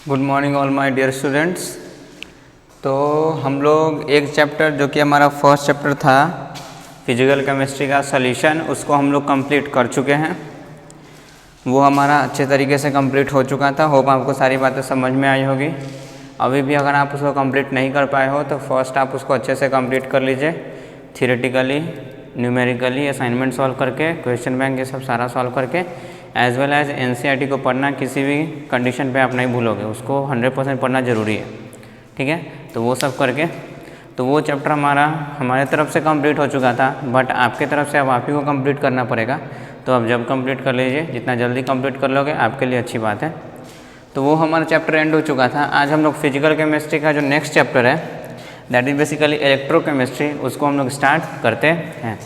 Good morning all my dear students. तो हम लोग एक चैप्टर जो कि हमारा फर्स्ट चैप्टर था फिजिकल केमिस्ट्री का सॉल्यूशन, उसको हम लोग कंप्लीट कर चुके हैं। वो हमारा अच्छे तरीके से कंप्लीट हो चुका था। होप आपको सारी बातें समझ में आई होगी। अभी भी अगर आप उसको कंप्लीट नहीं कर पाए हो तो फर्स्ट आप उसको अच्छे से कंप्लीट कर लीजिए, थियोरेटिकली, न्यूमेरिकली, असाइनमेंट सॉल्व करके, क्वेश्चन बैंक ये सब सारा सॉल्व करके, एज वेल एज एनसीईआरटी को पढ़ना किसी भी कंडीशन पे आप नहीं भूलोगे, उसको 100% पढ़ना ज़रूरी है। ठीक है, तो वो सब करके तो वो चैप्टर हमारे तरफ से कंप्लीट हो चुका था, बट आपके तरफ से अब आप ही को कंप्लीट करना पड़ेगा। तो अब जब कंप्लीट कर लीजिए, जितना जल्दी कंप्लीट कर लोगे आपके लिए अच्छी बात है। तो वो हमारा चैप्टर एंड हो चुका था। आज हम लोग फिजिकल केमिस्ट्री का जो नेक्स्ट चैप्टर है दैट इज़ बेसिकली इलेक्ट्रोकेमिस्ट्री, उसको हम लोग स्टार्ट करते हैं।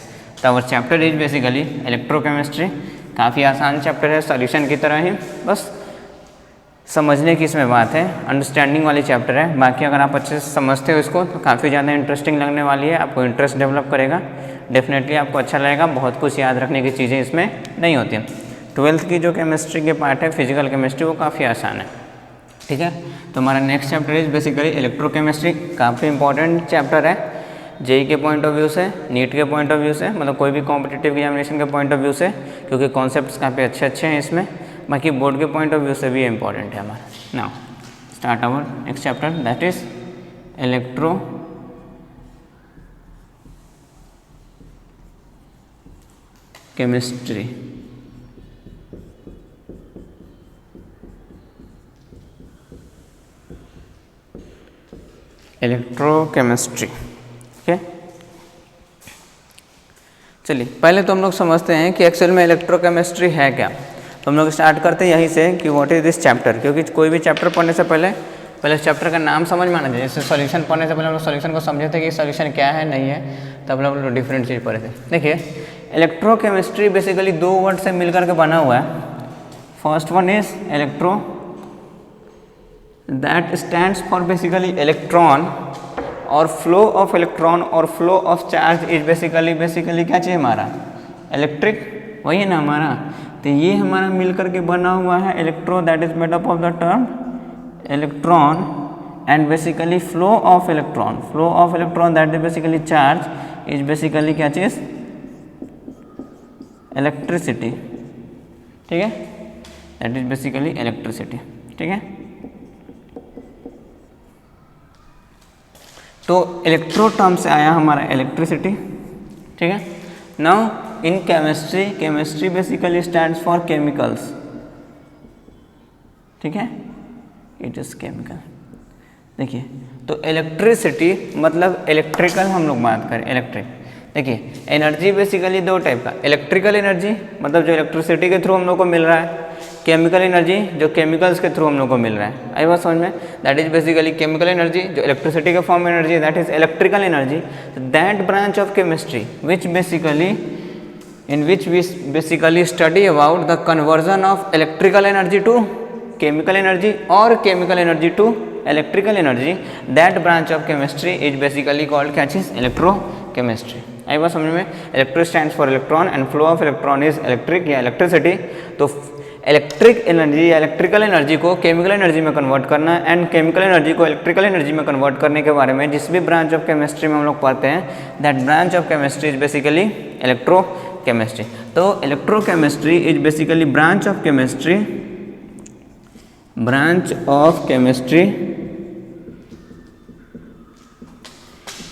तो our chapter is basically electrochemistry. काफ़ी आसान चैप्टर है, सॉल्यूशन की तरह ही, बस समझने की इसमें बात है, अंडरस्टैंडिंग वाली चैप्टर है। बाकी अगर आप अच्छे से समझते हो इसको तो काफ़ी ज़्यादा इंटरेस्टिंग लगने वाली है, आपको इंटरेस्ट डेवलप करेगा, डेफिनेटली आपको अच्छा लगेगा। बहुत कुछ याद रखने की चीज़ें इसमें नहीं होती हैं। 12th की जो केमिस्ट्री के पार्ट है फिजिकल केमिस्ट्री, वो काफ़ी आसान है। ठीक है, तो हमारा next chapter is basically electrochemistry. काफ़ी इंपॉर्टेंट चैप्टर है जेई के पॉइंट ऑफ व्यू से, नीट के पॉइंट ऑफ व्यू से, मतलब कोई भी कॉम्पिटिटिव एग्जामिनेशन के पॉइंट ऑफ व्यू से, क्योंकि कॉन्सेप्ट्स काफ़ी अच्छे हैं इसमें। बाकी बोर्ड के पॉइंट ऑफ व्यू से भी इम्पॉर्टेंट है हमारा। Now start our next chapter that is electrochemistry. Electrochemistry, okay. चलिए पहले तो हम लोग समझते हैं कि एक्चुअल में इलेक्ट्रोकेमिस्ट्री है क्या। तो हम लोग स्टार्ट करते हैं यहीं से कि व्हाट इज दिस चैप्टर, क्योंकि कोई भी चैप्टर पढ़ने से पहले चैप्टर का नाम समझ में आना चाहिए। जैसे सॉल्यूशन पढ़ने से पहले हम लोग सॉल्यूशन को समझे थे कि सॉल्यूशन क्या है, नहीं है, तब हम लोग डिफरेंट चीज़ पढ़े थे। देखिए, इलेक्ट्रोकेमिस्ट्री बेसिकली दो वर्ड से मिलकर के बना हुआ है। First one is electro, that stands for basically electron, और फ्लो ऑफ इलेक्ट्रॉन और flow of charge is basically क्या चाहिए हमारा, इलेक्ट्रिक, वही है ना हमारा। तो ये हमारा मिलकर के बना हुआ है electro, that is made up of the term electron, and basically flow of electron that is basically charge is basically क्या चीज, इलेक्ट्रिसिटी। ठीक है, दैट इज बेसिकली इलेक्ट्रिसिटी। ठीक है, तो इलेक्ट्रो टर्म से आया हमारा इलेक्ट्रिसिटी। ठीक है, now in chemistry basically stands for chemicals. ठीक है, इट इज केमिकल। देखिए, तो इलेक्ट्रिसिटी मतलब इलेक्ट्रिकल, हम लोग बात करें इलेक्ट्रिक। देखिए, एनर्जी बेसिकली दो टाइप का, इलेक्ट्रिकल एनर्जी मतलब जो इलेक्ट्रिसिटी के थ्रू हम लोग को मिल रहा है, केमिकल एनर्जी जो केमिकल्स के थ्रू हम लोग को मिल रहा है। आई बात समझ में, that is basically chemical energy जो इलेक्ट्रिसिटी के फॉर्म में एनर्जी है, that is electrical energy. That branch of chemistry which basically study about the conversion of electrical energy to chemical energy और chemical energy to electrical energy, that branch of chemistry is basically called क्या चीज, electrochemistry. आई बात समझ में, electro stands for electron and flow of electron is electric या electricity. तो electric energy या इलेक्ट्रिकल एनर्जी को केमिकल एनर्जी में कन्वर्ट करना एंड केमिकल एनर्जी को इलेक्ट्रिकल एनर्जी में कन्वर्ट करने के बारे में जिस भी ब्रांच ऑफ केमिस्ट्री में हम लोग पढ़ते हैं, that branch of chemistry is basically electrochemistry. तो electrochemistry is basically branch of chemistry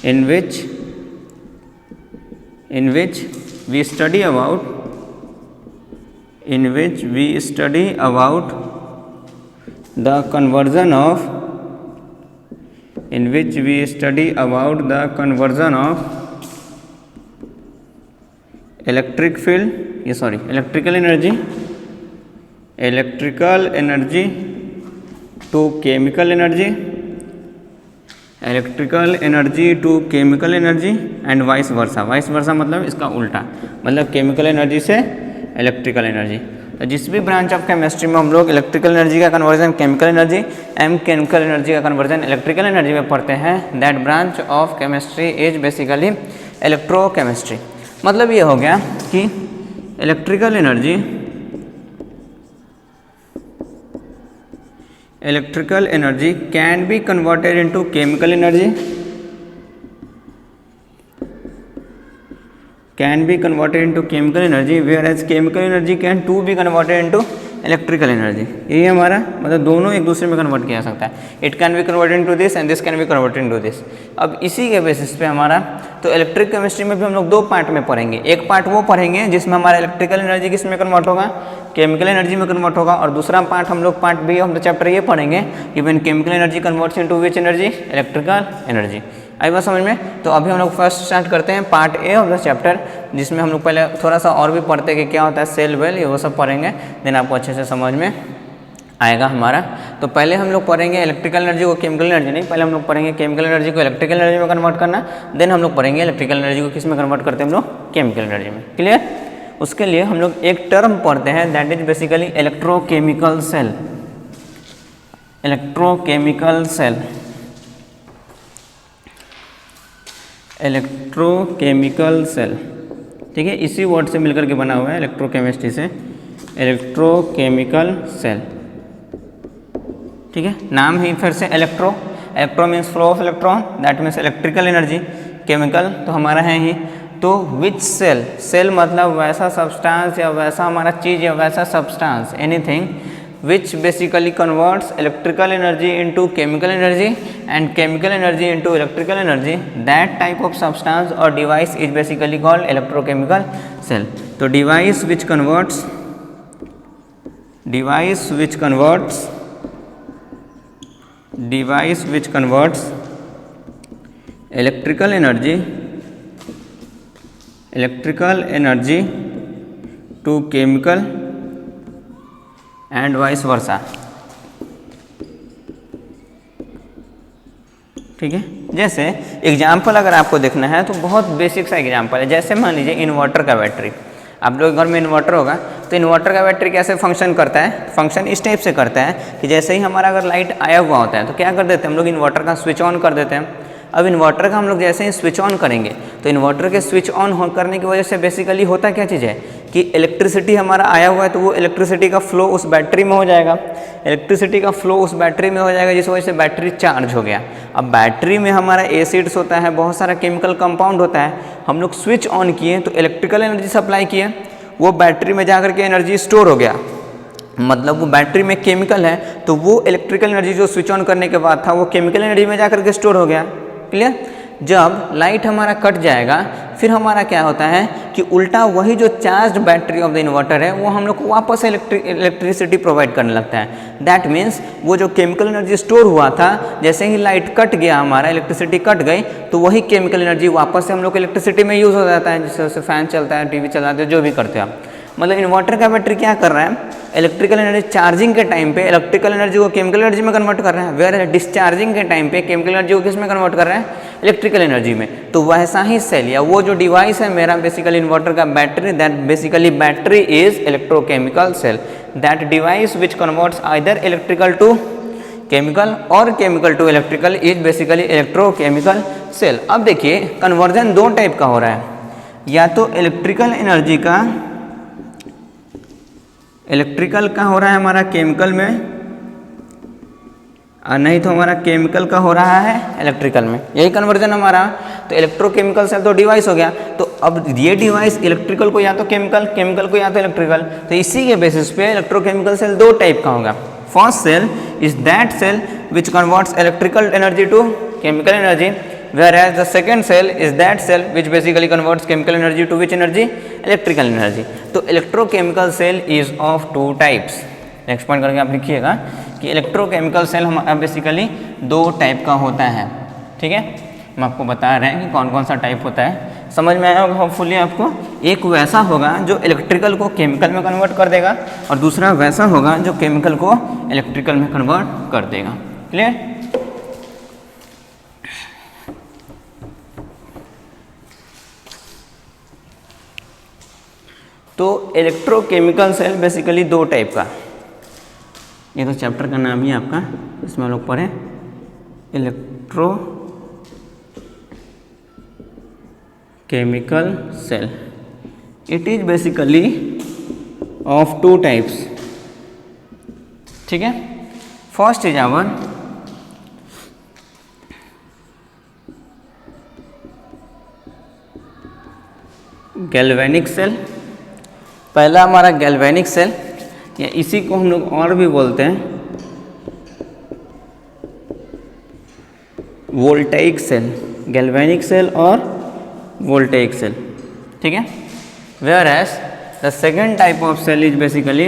in which we study about the conversion of electrical energy to chemical energy, and vice versa मतलब इसका उल्टा, मतलब केमिकल एनर्जी से electrical energy. तो जिस भी branch of chemistry में हम लोग इलेक्ट्रिकल एनर्जी का conversion chemical energy and chemical energy का कन्वर्जन इलेक्ट्रिकल एनर्जी में पढ़ते हैं, that branch of chemistry is basically electrochemistry. मतलब ये हो गया कि electrical energy can be converted into chemical energy, whereas chemical energy can too be converted into electrical energy. ये हमारा मतलब दोनों एक दूसरे में कन्वर्ट किया जा सकता है। It can be converted into this and this can be converted into this. अब इसी के बेसिस पे हमारा तो इलेक्ट्रिक केमिस्ट्री में भी हम लोग दो पार्ट में पढ़ेंगे। एक पार्ट वो पढ़ेंगे जिसमें हमारा इलेक्ट्रिकल एनर्जी किस में कन्वर्ट होगा, केमिकल एनर्जी में कन्वर्ट होगा, और दूसरा पार्ट हम लोग part B of the chapter ये पढ़ेंगे कि when chemical energy converts into which energy, electrical energy. आई बात समझ में? तो अभी हम लोग फर्स्ट स्टार्ट करते हैं part A of the chapter, जिसमें हम लोग पहले थोड़ा सा और भी पढ़ते हैं कि क्या होता है सेल वेल, ये वो सब पढ़ेंगे, देन आपको अच्छे से समझ में आएगा हमारा। तो पहले हम लोग पढ़ेंगे इलेक्ट्रिकल एनर्जी को केमिकल एनर्जी नहीं, पहले हम लोग पढ़ेंगे केमिकल एनर्जी को इलेक्ट्रिकल एनर्जी में कन्वर्ट करना, देन हम लोग पढ़ेंगे इलेक्ट्रिकल एनर्जी को किस में कन्वर्ट करते हैं हम लोग, केमिकल एनर्जी में। क्लियर? उसके लिए हम लोग एक टर्म पढ़ते हैं that is basically electrochemical cell. Electrochemical cell, electrochemical cell, ठीक है, इसी वर्ड से मिलकर के बना हुआ है इलेक्ट्रोकेमिस्ट्री से, इलेक्ट्रोकेमिकल सेल। ठीक है, नाम ही फिर से electro, electro means flow of electron, that means electrical energy, chemical तो हमारा है ही। तो विच सेल, सेल मतलब वैसा सब्सटेंस या वैसा हमारा चीज़ या वैसा substance, anything which basically converts electrical energy into chemical energy and chemical energy into electrical energy, that type of substance or device is basically called electrochemical cell. तो device which converts electrical energy to chemical and vice versa. ठीक है, जैसे example अगर आपको देखना है तो बहुत बेसिक सा एग्जाम्पल है। जैसे मान लीजिए इन्वर्टर का बैटरी, आप लोग घर में इन्वर्टर होगा तो इन्वर्टर का बैटरी कैसे फंक्शन करता है, फंक्शन इस टाइप से करता है कि जैसे ही हमारा अगर लाइट आया हुआ होता है तो क्या कर देते हैं हम लोग, इन्वर्टर का स्विच ऑन कर देते हैं। अब इन्वर्टर का हम लोग जैसे ही स्विच ऑन करेंगे तो इन्वर्टर के स्विच ऑन करने की वजह से बेसिकली होता क्या चीज़ है कि इलेक्ट्रिसिटी हमारा आया हुआ है तो वो इलेक्ट्रिसिटी का फ्लो उस बैटरी में हो जाएगा, इलेक्ट्रिसिटी का फ्लो उस बैटरी में हो जाएगा, जिस वजह से बैटरी चार्ज हो गया। अब बैटरी में हमारा एसिड्स होता है, बहुत सारा केमिकल कंपाउंड होता है, हम लोग स्विच ऑन किए तो इलेक्ट्रिकल एनर्जी सप्लाई किए, वो बैटरी में जा करके एनर्जी स्टोर हो गया, मतलब वो बैटरी में केमिकल है तो वो इलेक्ट्रिकल एनर्जी जो स्विच ऑन करने के बाद था वो केमिकल एनर्जी में जा करके स्टोर हो गया। क्लियर? जब लाइट हमारा कट जाएगा फिर हमारा क्या होता है कि उल्टा वही जो charge battery of the inverter है वो हम लोग को वापस इलेक्ट्रिसिटी प्रोवाइड करने लगता है। दैट मीन्स वो जो केमिकल एनर्जी स्टोर हुआ था, जैसे ही लाइट कट गया हमारा, इलेक्ट्रिसिटी कट गई तो वही केमिकल एनर्जी वापस से हम लोग को इलेक्ट्रिसिटी में यूज़ हो जाता है, जिससे फैन चलता है, टीवी चलाते हैं, जो भी करते हो आप। मतलब इन्वर्टर का बैटरी क्या कर रहा है, इलेक्ट्रिकल एनर्जी चार्जिंग के टाइम पे इलेक्ट्रिकल एनर्जी को केमिकल एनर्जी में कन्वर्ट कर रहा है, वेयर डिस्चार्जिंग के टाइम पे केमिकल एनर्जी को किस में कन्वर्ट कर रहा है, इलेक्ट्रिकल एनर्जी में। तो वैसा ही सेल या वो जो डिवाइस है मेरा बेसिकली इन्वर्टर का battery, that basically battery is electrochemical cell, that device which converts either electrical to chemical और chemical to electrical is basically electrochemical cell. अब देखिए कन्वर्जन दो टाइप का हो रहा है, या तो इलेक्ट्रिकल एनर्जी का हो रहा है हमारा केमिकल में, और नहीं तो हमारा केमिकल का हो रहा है इलेक्ट्रिकल में, यही कन्वर्जन हमारा। तो इलेक्ट्रोकेमिकल सेल तो डिवाइस हो गया, तो अब ये डिवाइस इलेक्ट्रिकल को या तो केमिकल, केमिकल को या तो इलेक्ट्रिकल, तो इसी के बेसिस पे इलेक्ट्रोकेमिकल सेल दो टाइप का होगा। First cell is that cell which converts electrical energy to chemical energy, whereas the second cell is that cell which basically converts chemical energy to which energy, electrical energy। तो electrochemical cell is of two types। Next point करके आप लिखिएगा कि electrochemical cell हमारा basically दो type का होता है। ठीक है, हम आपको बता रहे हैं कि कौन कौन सा टाइप होता है, समझ में आया होगा होपफुली आपको। एक वैसा होगा जो इलेक्ट्रिकल को केमिकल में कन्वर्ट कर देगा, और दूसरा वैसा होगा जो केमिकल को इलेक्ट्रिकल में कन्वर्ट कर देगा। क्लियर? तो इलेक्ट्रोकेमिकल सेल बेसिकली दो टाइप का, ये तो चैप्टर का नाम ही आपका, इसमें हम लोग पढ़े electrochemical cell. It is basically of two types. ठीक है, first is our galvanic cell. पहला हमारा गैल्वेनिक सेल, या इसी को हम लोग और भी बोलते हैं वोल्टेइक सेल, गैल्वेनिक सेल और वोल्टेइक सेल, ठीक है। Whereas the second type of cell is basically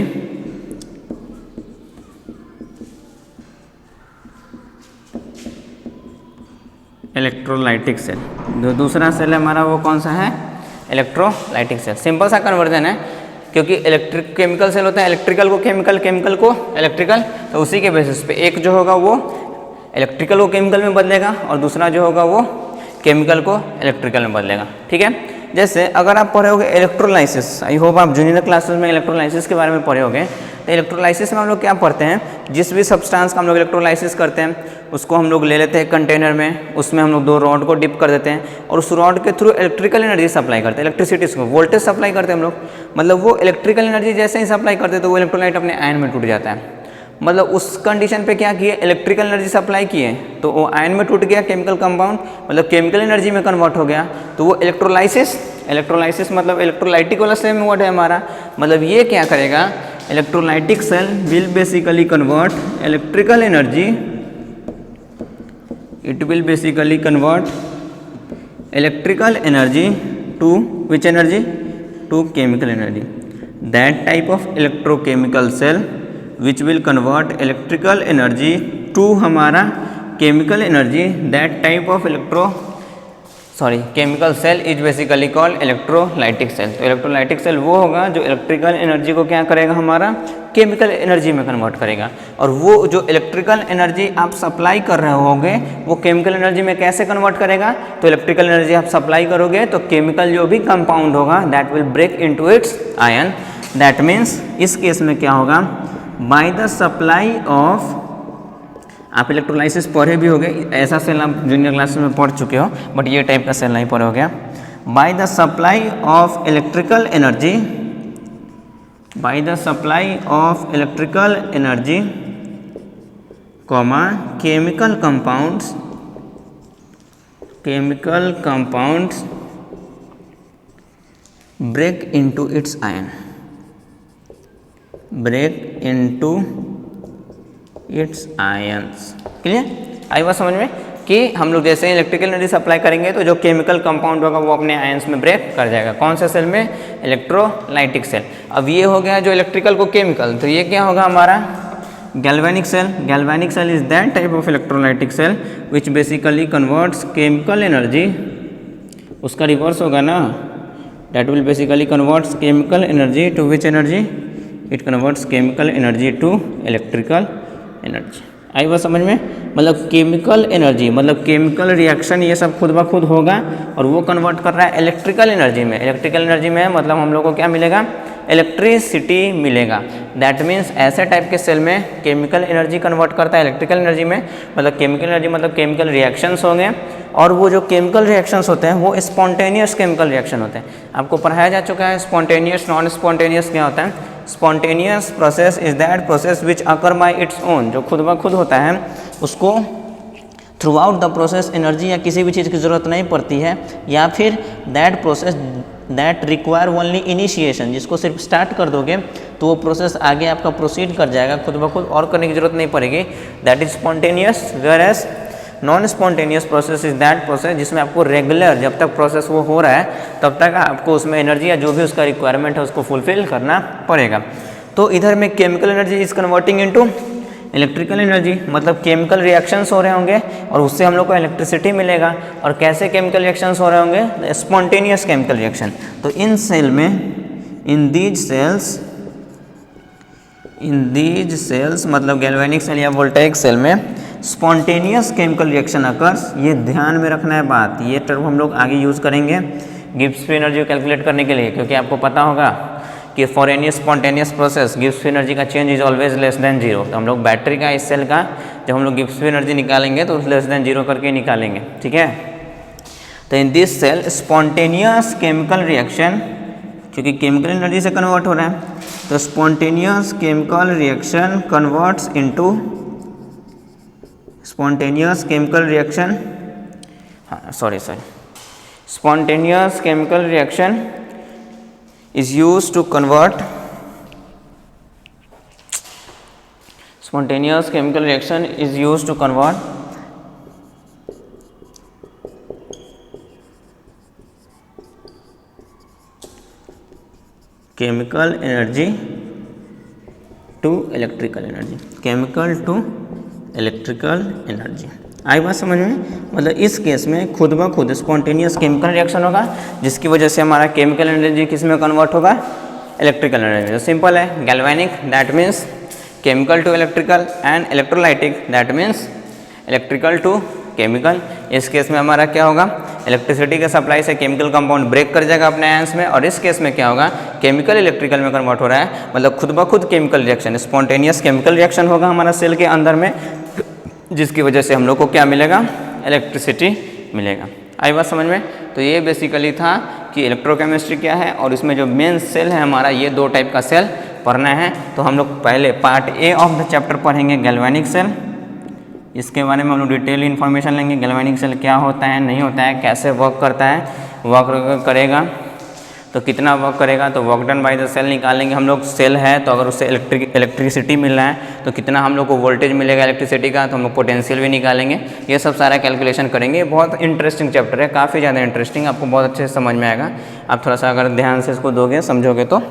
electrolytic cell. जो दूसरा सेल है हमारा वो कौन सा है? Electrolytic cell. सिंपल सा कन्वर्जन है, क्योंकि इलेक्ट्रिक केमिकल सेल होता है, इलेक्ट्रिकल को केमिकल, केमिकल को इलेक्ट्रिकल, तो उसी के बेसिस पे एक जो होगा वो इलेक्ट्रिकल को केमिकल में बदलेगा और दूसरा जो होगा वो केमिकल को इलेक्ट्रिकल में बदलेगा, ठीक है। जैसे अगर आप पढ़े होगे इलेक्ट्रोलाइसिस, आई होप आप जूनियर क्लासेस में इलेक्ट्रोलाइसिस के बारे में पढ़े होगे। तो इलेक्ट्रोलाइसिस में हम लोग क्या पढ़ते हैं, जिस भी सब्सटेंस का हम लोग इलेक्ट्रोलाइसिस करते हैं उसको हम लोग ले लेते हैं कंटेनर में, उसमें हम लोग 2 रॉड को डिप कर देते हैं और उस रॉड के थ्रू इलेक्ट्रिकल एनर्जी सप्लाई करते हैं, इलेक्ट्रिसिटी को वोल्टेज सप्लाई करते हैं हम लोग। मतलब वो इलेक्ट्रिकल एनर्जी जैसे ही सप्लाई करते हैं तो वो इलेक्ट्रोलाइट अपने आयन में टूट जाता है। मतलब उस कंडीशन पे क्या किए, इलेक्ट्रिकल एनर्जी सप्लाई किए तो वो आयन में टूट गया केमिकल कंपाउंड, मतलब केमिकल एनर्जी में कन्वर्ट हो गया, तो वो इलेक्ट्रोलाइसिस, इलेक्ट्रोलाइसिस मतलब इलेक्ट्रोलाइटिक वाला सेम वर्ड है हमारा। मतलब ये क्या करेगा, electrolytic cell will basically convert electrical energy, it will basically convert electrical energy to which energy, to chemical energy. That type of electrochemical cell which will convert electrical energy to हमारा chemical energy, that type of chemical cell is basically called electrolytic cell। तो electrolytic cell वो होगा जो electrical energy को क्या करेगा, हमारा chemical energy में कन्वर्ट करेगा। और वो जो इलेक्ट्रिकल एनर्जी आप सप्लाई कर रहे होगे वो केमिकल एनर्जी में कैसे कन्वर्ट करेगा, तो इलेक्ट्रिकल एनर्जी आप सप्लाई करोगे तो केमिकल जो भी कंपाउंड होगा that will break into its ion. That means इस केस में क्या होगा, बाय द सप्लाई ऑफ, आप इलेक्ट्रोलाइसिस पढ़े भी होगे, ऐसा सेल आप जूनियर क्लासेस में पढ़ चुके हो, बट ये टाइप का सेल नहीं पढ़े हो गया। By the supply of electrical energy, by the supply of electrical energy comma chemical compounds, chemical compounds break into its ion, break into its ions. Clear? आई बात समझ में कि हम लोग जैसे इलेक्ट्रिकल एनर्जी सप्लाई करेंगे तो जो केमिकल कंपाउंड होगा वो अपने आयंस में ब्रेक कर जाएगा। कौन से सेल में? Electrolytic cell. अब ये हो गया जो इलेक्ट्रिकल को केमिकल, तो ये क्या होगा हमारा galvanic cell. Galvanic cell is that type of electrolytic cell which basically converts chemical energy, उसका रिवर्स होगा ना, that will basically converts chemical energy to which energy, it converts chemical energy to electrical energy. आई बात समझ में? मतलब chemical energy मतलब chemical reaction ये सब खुद ब खुद होगा और वो कन्वर्ट कर रहा है इलेक्ट्रिकल एनर्जी में। इलेक्ट्रिकल एनर्जी में मतलब हम लोग को क्या मिलेगा, इलेक्ट्रिसिटी मिलेगा। दैट मीन्स ऐसे टाइप के सेल में केमिकल एनर्जी कन्वर्ट करता है इलेक्ट्रिकल एनर्जी में, मतलब केमिकल एनर्जी मतलब केमिकल रिएक्शंस होंगे और वो जो केमिकल रिएक्शंस होते हैं वो स्पॉन्टेनियस केमिकल रिएक्शन होते हैं। आपको पढ़ाया जा चुका है स्पॉन्टेनियस नॉन स्पॉन्टेनियस क्या होता है। Spontaneous process is that process which occur by its own, जो खुद ब खुद होता है उसको through out the process energy या किसी भी चीज़ की ज़रूरत नहीं पड़ती है, या फिर that process that require only initiation, जिसको सिर्फ स्टार्ट कर दोगे तो वो प्रोसेस आगे आपका प्रोसीड कर जाएगा खुद ब खुद और करने की जरूरत नहीं पड़ेगी। That is spontaneous. Whereas non spontaneous process is that process जिसमें आपको रेगुलर जब तक प्रोसेस वो हो रहा है तब तक आपको उसमें एनर्जी या जो भी उसका रिक्वायरमेंट है उसको फुलफिल करना पड़ेगा। तो इधर में chemical energy is converting into electrical energy, मतलब केमिकल रिएक्शंस हो रहे होंगे और उससे हम लोग को इलेक्ट्रिसिटी मिलेगा। और कैसे केमिकल रिएक्शंस हो रहे होंगे, स्पॉन्टेनियस केमिकल रिएक्शन। तो इन सेल में इन दीज सेल्स मतलब गैल्वेनिक सेल या वोल्टेइक सेल में स्पॉन्टेनियस केमिकल रिएक्शन अकर्स। ये ध्यान में रखना है बात, ये टर्म हम लोग आगे यूज़ करेंगे गिब्स फ्री एनर्जी को कैलकुलेट करने के लिए, क्योंकि आपको पता होगा कि for any spontaneous process Gibbs free energy का change is always less than zero. तो हम लोग बैटरी का इस सेल का जब हम लोग गिब्स फ्री एनर्जी निकालेंगे तो लेस देन जीरो करके निकालेंगे, ठीक है। तो in this cell spontaneous chemical reaction, क्योंकि केमिकल एनर्जी से कन्वर्ट हो रहा है, तो spontaneous chemical reaction converts into spontaneous chemical reaction, spontaneous chemical reaction is used to convert chemical energy to electrical energy। आई बात समझ में? मतलब इस केस में खुद ब खुद स्पॉन्टेनियस केमिकल रिएक्शन होगा जिसकी वजह से हमारा केमिकल एनर्जी किस में कन्वर्ट होगा? Electrical energy. तो सिंपल है, galvanic that means chemical to electrical and electrolytic that means electrical to chemical. इस केस में हमारा क्या होगा? इलेक्ट्रिसिटी के सप्लाई से केमिकल कंपाउंड ब्रेक कर जाएगा अपने आयंस में, और इस केस में क्या होगा? केमिकल इलेक्ट्रिकल में कन्वर्ट हो रहा है, मतलब खुद ब खुद chemical reaction, spontaneous chemical reaction होगा हमारा सेल के अंदर में, जिसकी वजह से हम लोग को क्या मिलेगा? इलेक्ट्रिसिटी मिलेगा। आई बात समझ में? तो ये बेसिकली था कि इलेक्ट्रोकेमिस्ट्री क्या है, और इसमें जो मेन सेल है हमारा, ये दो टाइप का सेल पढ़ना है। तो हम लोग पहले part A of the chapter पढ़ेंगे गैल्वेनिक सेल। इसके बारे में हम लोग डिटेल इन्फॉर्मेशन लेंगे, गैल्वेनिक सेल क्या होता है, नहीं होता है, कैसे वर्क करता है, वर्क करेगा तो कितना वर्क करेगा, तो work done by the cell निकालेंगे हम लोग। सेल है तो अगर उससे इलेक्ट्रिसिटी मिल रहा है तो कितना हम लोग को वोल्टेज मिलेगा इलेक्ट्रिसिटी का, तो हम लोग पोटेंशियल भी निकालेंगे। ये सब सारा कैलकुलेशन करेंगे। बहुत इंटरेस्टिंग चैप्टर है, काफ़ी ज़्यादा इंटरेस्टिंग, आपको बहुत अच्छे से समझ में आएगा। आप थोड़ा सा अगर ध्यान से इसको दोगे, समझोगे तो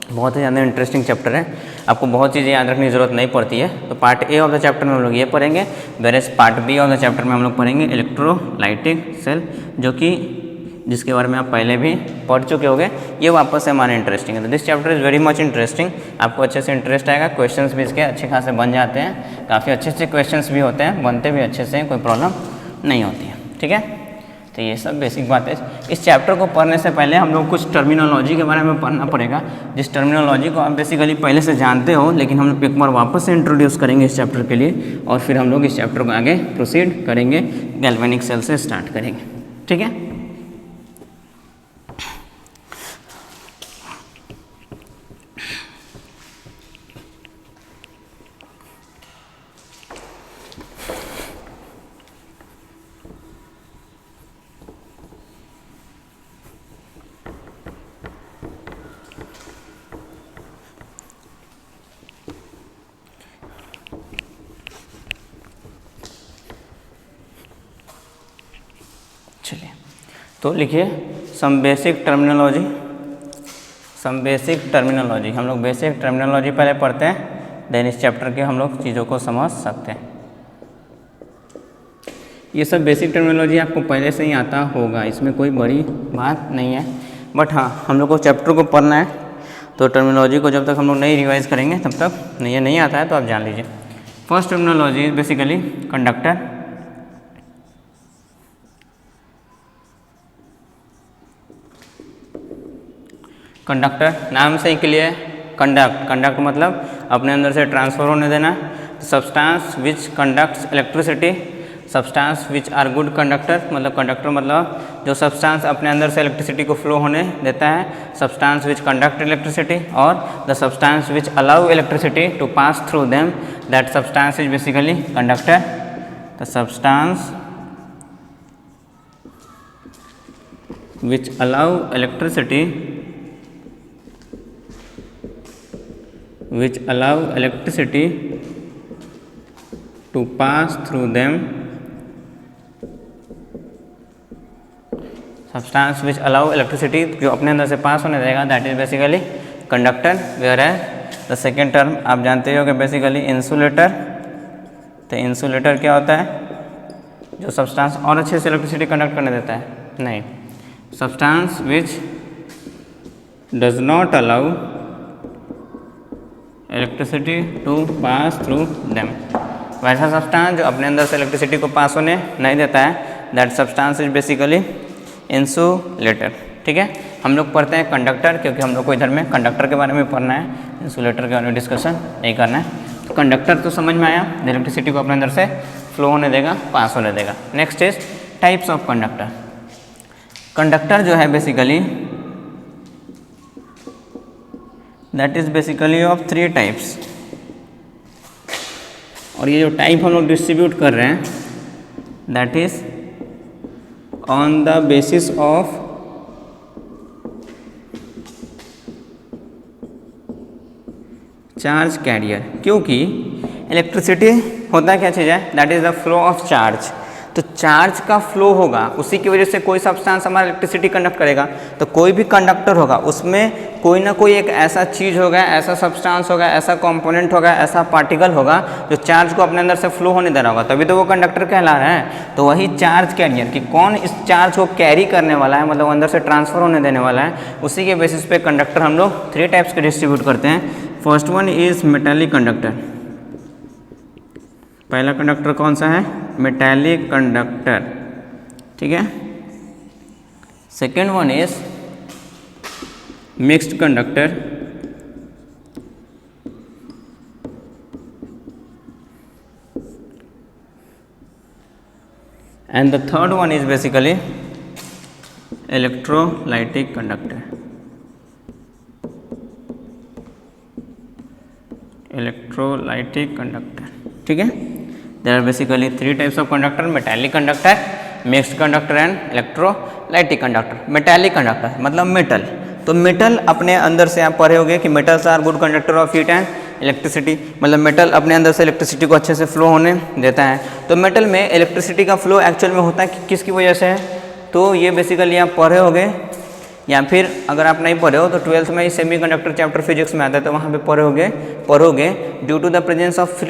बहुत ही ज़्यादा इंटरेस्टिंग चैप्टर है। आपको बहुत चीज़ें याद रखने की ज़रूरत नहीं पड़ती है। तो part A of the chapter में हम लोग ये पढ़ेंगे, whereas part B of the chapter में हम लोग पढ़ेंगे इलेक्ट्रोलाइटिक सेल, जो कि जिसके बारे में आप पहले भी पढ़ चुके होंगे। ये वापस से हमारे इंटरेस्टिंग है। तो this chapter is very much interesting, आपको अच्छे से इंटरेस्ट आएगा। क्वेश्चंस भी इसके अच्छे खासे बन जाते हैं, काफ़ी अच्छे अच्छे क्वेश्चंस भी होते हैं, बनते भी अच्छे से, कोई प्रॉब्लम नहीं होती है। ठीक है, तो ये सब बेसिक बात है। इस चैप्टर को पढ़ने से पहले हम लोग कुछ टर्मिनोलॉजी के बारे में पढ़ना पड़ेगा, जिस टर्मिनोलॉजी को आप बेसिकली पहले से जानते हो, लेकिन हम लोग एक बार वापस से इंट्रोड्यूस करेंगे इस चैप्टर के लिए, और फिर हम लोग इस चैप्टर को आगे प्रोसीड करेंगे, गैल्वेनिक सेल से स्टार्ट करेंगे। ठीक है, चलिए तो लिखिए सम बेसिक टर्मिनोलॉजी। हम लोग बेसिक टर्मिनोलॉजी पहले पढ़ते हैं, देन इस चैप्टर के हम लोग चीज़ों को समझ सकते हैं। ये सब बेसिक टर्मिनोलॉजी आपको पहले से ही आता होगा, इसमें कोई बड़ी बात नहीं है। बट हाँ, हम लोग को चैप्टर को पढ़ना है, तो टर्मिनोलॉजी को जब तक हम लोग नहीं रिवाइज करेंगे तब तक ये नहीं आता है, तो आप जान लीजिए। First terminology is basically conductor. Conductor नाम से ही क्लियर, कंडक्ट मतलब अपने अंदर से ट्रांसफर होने देना। Substance which conducts electricity, substance which are good conductor, मतलब कंडक्टर मतलब जो सब्सटेंस अपने अंदर से इलेक्ट्रिसिटी को फ्लो होने देता है, सब्सटेंस विच कंडक्ट इलेक्ट्रिसिटी, और the substance which allow electricity to pass through them, that substance is basically conductor. The substance which allow electricity to pass through them, substance which allow electricity जो अपने अंदर से पास होने देगा, that is basically conductor। whereas the second term आप जानते हो कि basically insulator। तो insulator क्या होता है? जो substance और अच्छे से electricity conduct करने देता है, नहीं, substance which does not allow electricity to pass through them, वैसा सब्सटेंस जो अपने अंदर से इलेक्ट्रिसिटी को पास होने नहीं देता है, that substance is basically insulator. ठीक है, हम लोग पढ़ते हैं कंडक्टर, क्योंकि हम लोग को इधर में कंडक्टर के बारे में पढ़ना है, इंसुलेटर के बारे में डिस्कशन नहीं करना है। तो कंडक्टर तो समझ में आया, इलेक्ट्रिसिटी को अपने अंदर से फ्लो होने देगा, पास होने देगा। Next is types of conductor. Conductor जो है basically that is basically of three types। और ये जो टाइप हम लोग डिस्ट्रीब्यूट कर रहे हैं that is on the basis of charge carrier, क्योंकि इलेक्ट्रिसिटी होता क्या चीज़ है, that is the flow of charge. तो चार्ज का फ्लो होगा, उसी की वजह से कोई सब्सटेंस हमारा इलेक्ट्रिसिटी कंडक्ट करेगा। तो कोई भी कंडक्टर होगा उसमें कोई ना कोई एक ऐसा चीज़ होगा, ऐसा सब्सटेंस होगा, ऐसा कंपोनेंट होगा, ऐसा पार्टिकल होगा जो चार्ज को अपने अंदर से फ्लो होने दे रहा होगा, तभी तो वो कंडक्टर कहला रहा है। तो वही चार्ज कैरियर कि कौन इस चार्ज को कैरी करने वाला है, मतलब अंदर से ट्रांसफर होने देने वाला है, उसी के बेसिस पे कंडक्टर हम लोग 3 टाइप्स के डिस्ट्रीब्यूट करते हैं। First one is metallic conductor. पहला कंडक्टर कौन सा है, मेटालिक कंडक्टर, ठीक है। Second one is mixed conductor, and the third one is basically electrolytic conductor. Electrolytic conductor, ठीक है। There are basically 3 types of conductor, metallic conductor, mixed conductor and electrolytic conductor. Metallic conductor मतलब metal. तो metal अपने अंदर से आप पढ़े होंगे कि metals are good conductor of heat and electricity, मतलब मेटल अपने अंदर से इलेक्ट्रिसिटी को अच्छे से फ्लो होने देता है। तो मेटल में इलेक्ट्रिसिटी का फ्लो एक्चुअल में होता है किसकी वजह से है, तो ये बेसिकली आप पढ़े होंगे, या फिर अगर आप नहीं पढ़े हो तो 12th में ही सेमीकंडक्टर चैप्टर फिजिक्स में आता है, तो वहाँ पे पढ़ोगे due to the presence of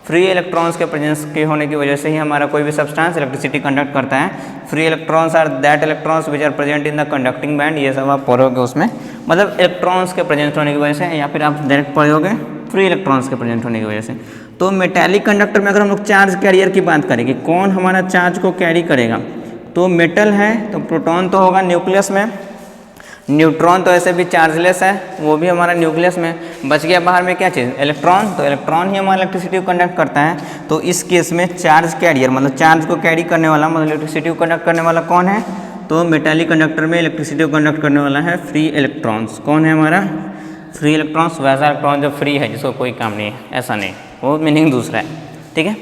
free electrons के प्रेजेंस के होने की वजह से ही हमारा कोई भी सब्सटेंस इलेक्ट्रिसिटी कंडक्ट करता है। Free electrons are that electrons which are present in the conducting band, ये सब आप पढ़ोगे उसमें, मतलब इलेक्ट्रॉन्स के प्रेजेंट होने की वजह से, या फिर आप डायरेक्ट पढ़ोगे फ्री इलेक्ट्रॉन्स के प्रेजेंट होने की वजह से। तो मेटालिक कंडक्टर में अगर हम लोग चार्ज कैरियर की बात करेंगे, कौन हमारा चार्ज को कैरी करेगा, तो मेटल है तो प्रोटॉन तो होगा न्यूक्लियस में, न्यूट्रॉन तो ऐसे भी चार्जलेस है, वो भी हमारा न्यूक्लियस में। बच गया बाहर में क्या चीज़, इलेक्ट्रॉन। तो इलेक्ट्रॉन ही हमारा इलेक्ट्रिसिटी को कंडक्ट करता है। तो इस केस में चार्ज कैरियर मतलब चार्ज को कैरी करने वाला, मतलब इलेक्ट्रिसिटी को कंडक्ट करने वाला कौन है, तो मेटालिक कंडक्टर में इलेक्ट्रिसिटी को कंडक्ट करने वाला है फ्री इलेक्ट्रॉन्स। कौन है हमारा, फ्री इलेक्ट्रॉन्स। वैसा इलेक्ट्रॉन जो फ्री है जिसको कोई काम नहीं है, ऐसा नहीं, वो मीनिंग दूसरा है, ठीक है।